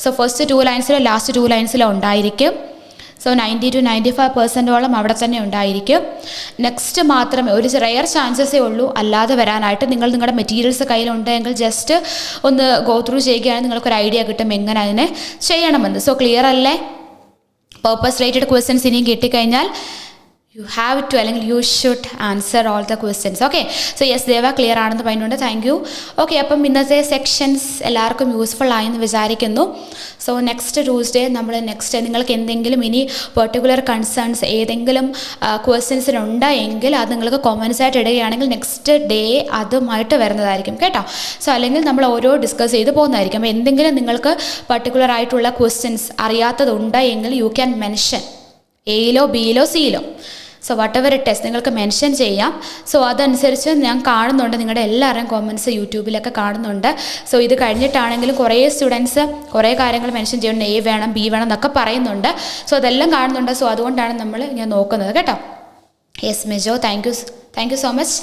so first 2 ലൈൻസിലോ last 2 ലൈൻസിലോ ഉണ്ടായിരിക്കും. സോ 90 to 95% അവിടെ തന്നെ ഉണ്ടായിരിക്കും. നെക്സ്റ്റ് മാത്രമേ ഒരു റെയർ ചാൻസസേ ഉള്ളൂ അല്ലാതെ വരാനായിട്ട്. നിങ്ങളുടെ മെറ്റീരിയൽസ് കയ്യിലുണ്ടെങ്കിൽ ജസ്റ്റ് ഒന്ന് ഗോ ത്രൂ ചെയ്യുകയാണെങ്കിൽ നിങ്ങൾക്കൊരു ഐഡിയ കിട്ടും എങ്ങനെ അതിനെ ചെയ്യണമെന്ന്. സോ ക്ലിയർ അല്ലേ? പേർപ്പസ് റിലേറ്റഡ് ക്വസ്റ്റ്യൻസ് ഇനിയും കിട്ടിക്കഴിഞ്ഞാൽ you have to അല്ലെങ്കിൽ you should answer all the questions. Okay, so yes Deva clear ആണെന്ന് പറയുന്നുണ്ട്. Thank you. ഓക്കെ, അപ്പം ഇന്നത്തെ സെക്ഷൻസ് എല്ലാവർക്കും യൂസ്ഫുൾ ആയെന്ന് വിചാരിക്കുന്നു. സോ നെക്സ്റ്റ് ട്യൂസ്ഡേ നിങ്ങൾക്ക് എന്തെങ്കിലും ഇനി പെർട്ടിക്കുലർ കൺസേൺസ് ഏതെങ്കിലും ക്വസ്റ്റ്യൻസിനുണ്ടെങ്കിൽ അത് നിങ്ങൾക്ക് കൊമൻസ് ആയിട്ട് ഇടുകയാണെങ്കിൽ നെക്സ്റ്റ് ഡേ അതുമായിട്ട് വരുന്നതായിരിക്കും കേട്ടോ. സോ അല്ലെങ്കിൽ നമ്മൾ ഓരോ ഡിസ്കസ് ചെയ്ത് പോകുന്നതായിരിക്കും. അപ്പോൾ എന്തെങ്കിലും നിങ്ങൾക്ക് പെർട്ടിക്കുലർ ആയിട്ടുള്ള ക്വസ്റ്റ്യൻസ് അറിയാത്തതുണ്ടെങ്കിൽ യു ക്യാൻ മെൻഷൻ എയിലോ ബിയിലോ സിയിലോ. So whatever it is നിങ്ങൾക്ക് മെൻഷൻ ചെയ്യാം. സോ അതനുസരിച്ച് ഞാൻ കാണുന്നുണ്ട് നിങ്ങളുടെ എല്ലാവരുടെയും കോമൻറ്റ്സ് യൂട്യൂബിലൊക്കെ കാണുന്നുണ്ട്. സോ ഇത് കഴിഞ്ഞിട്ടാണെങ്കിലും കുറേ സ്റ്റുഡൻസ് കുറേ കാര്യങ്ങൾ മെൻഷൻ ചെയ്യുന്നുണ്ട്, എ വേണം ബി വേണം എന്നൊക്കെ പറയുന്നുണ്ട്. സോ അതെല്ലാം കാണുന്നുണ്ട്. സോ അതുകൊണ്ടാണ് നമ്മൾ ഇങ്ങനെ നോക്കുന്നത് കേട്ടോ. Yes Mejo, thank you so much.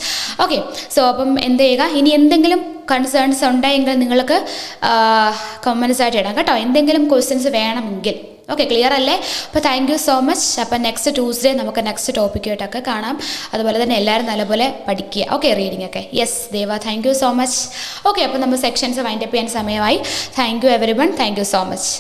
Okay, so അപ്പം എന്ത് ചെയ്യുക, ഇനി എന്തെങ്കിലും കൺസേൺസ് ഉണ്ടെങ്കിൽ നിങ്ങൾക്ക് കമൻറ്റ്സ് ആയിട്ട് ഇടാം കേട്ടോ, എന്തെങ്കിലും ക്വസ്റ്റ്യൻസ് വേണമെങ്കിൽ. ഓക്കെ, ക്ലിയർ അല്ലേ? അപ്പോൾ താങ്ക് യു സോ മച്ച്. അപ്പം നെക്സ്റ്റ് ട്യൂസ്ഡേ നമുക്ക് നെക്സ്റ്റ് ടോപ്പിക്കായിട്ടൊക്കെ കാണാം. അതുപോലെ തന്നെ എല്ലാവരും നല്ലപോലെ പഠിക്കുക. ഓക്കെ, റീഡിംഗ് ഒക്കെ. Yes Deva, thank you so much. Okay, അപ്പോൾ നമ്മൾ സെക്ഷൻസ് വൈൻഡപ്പ് ചെയ്യാൻ സമയമായി. Thank you everyone, thank you so much.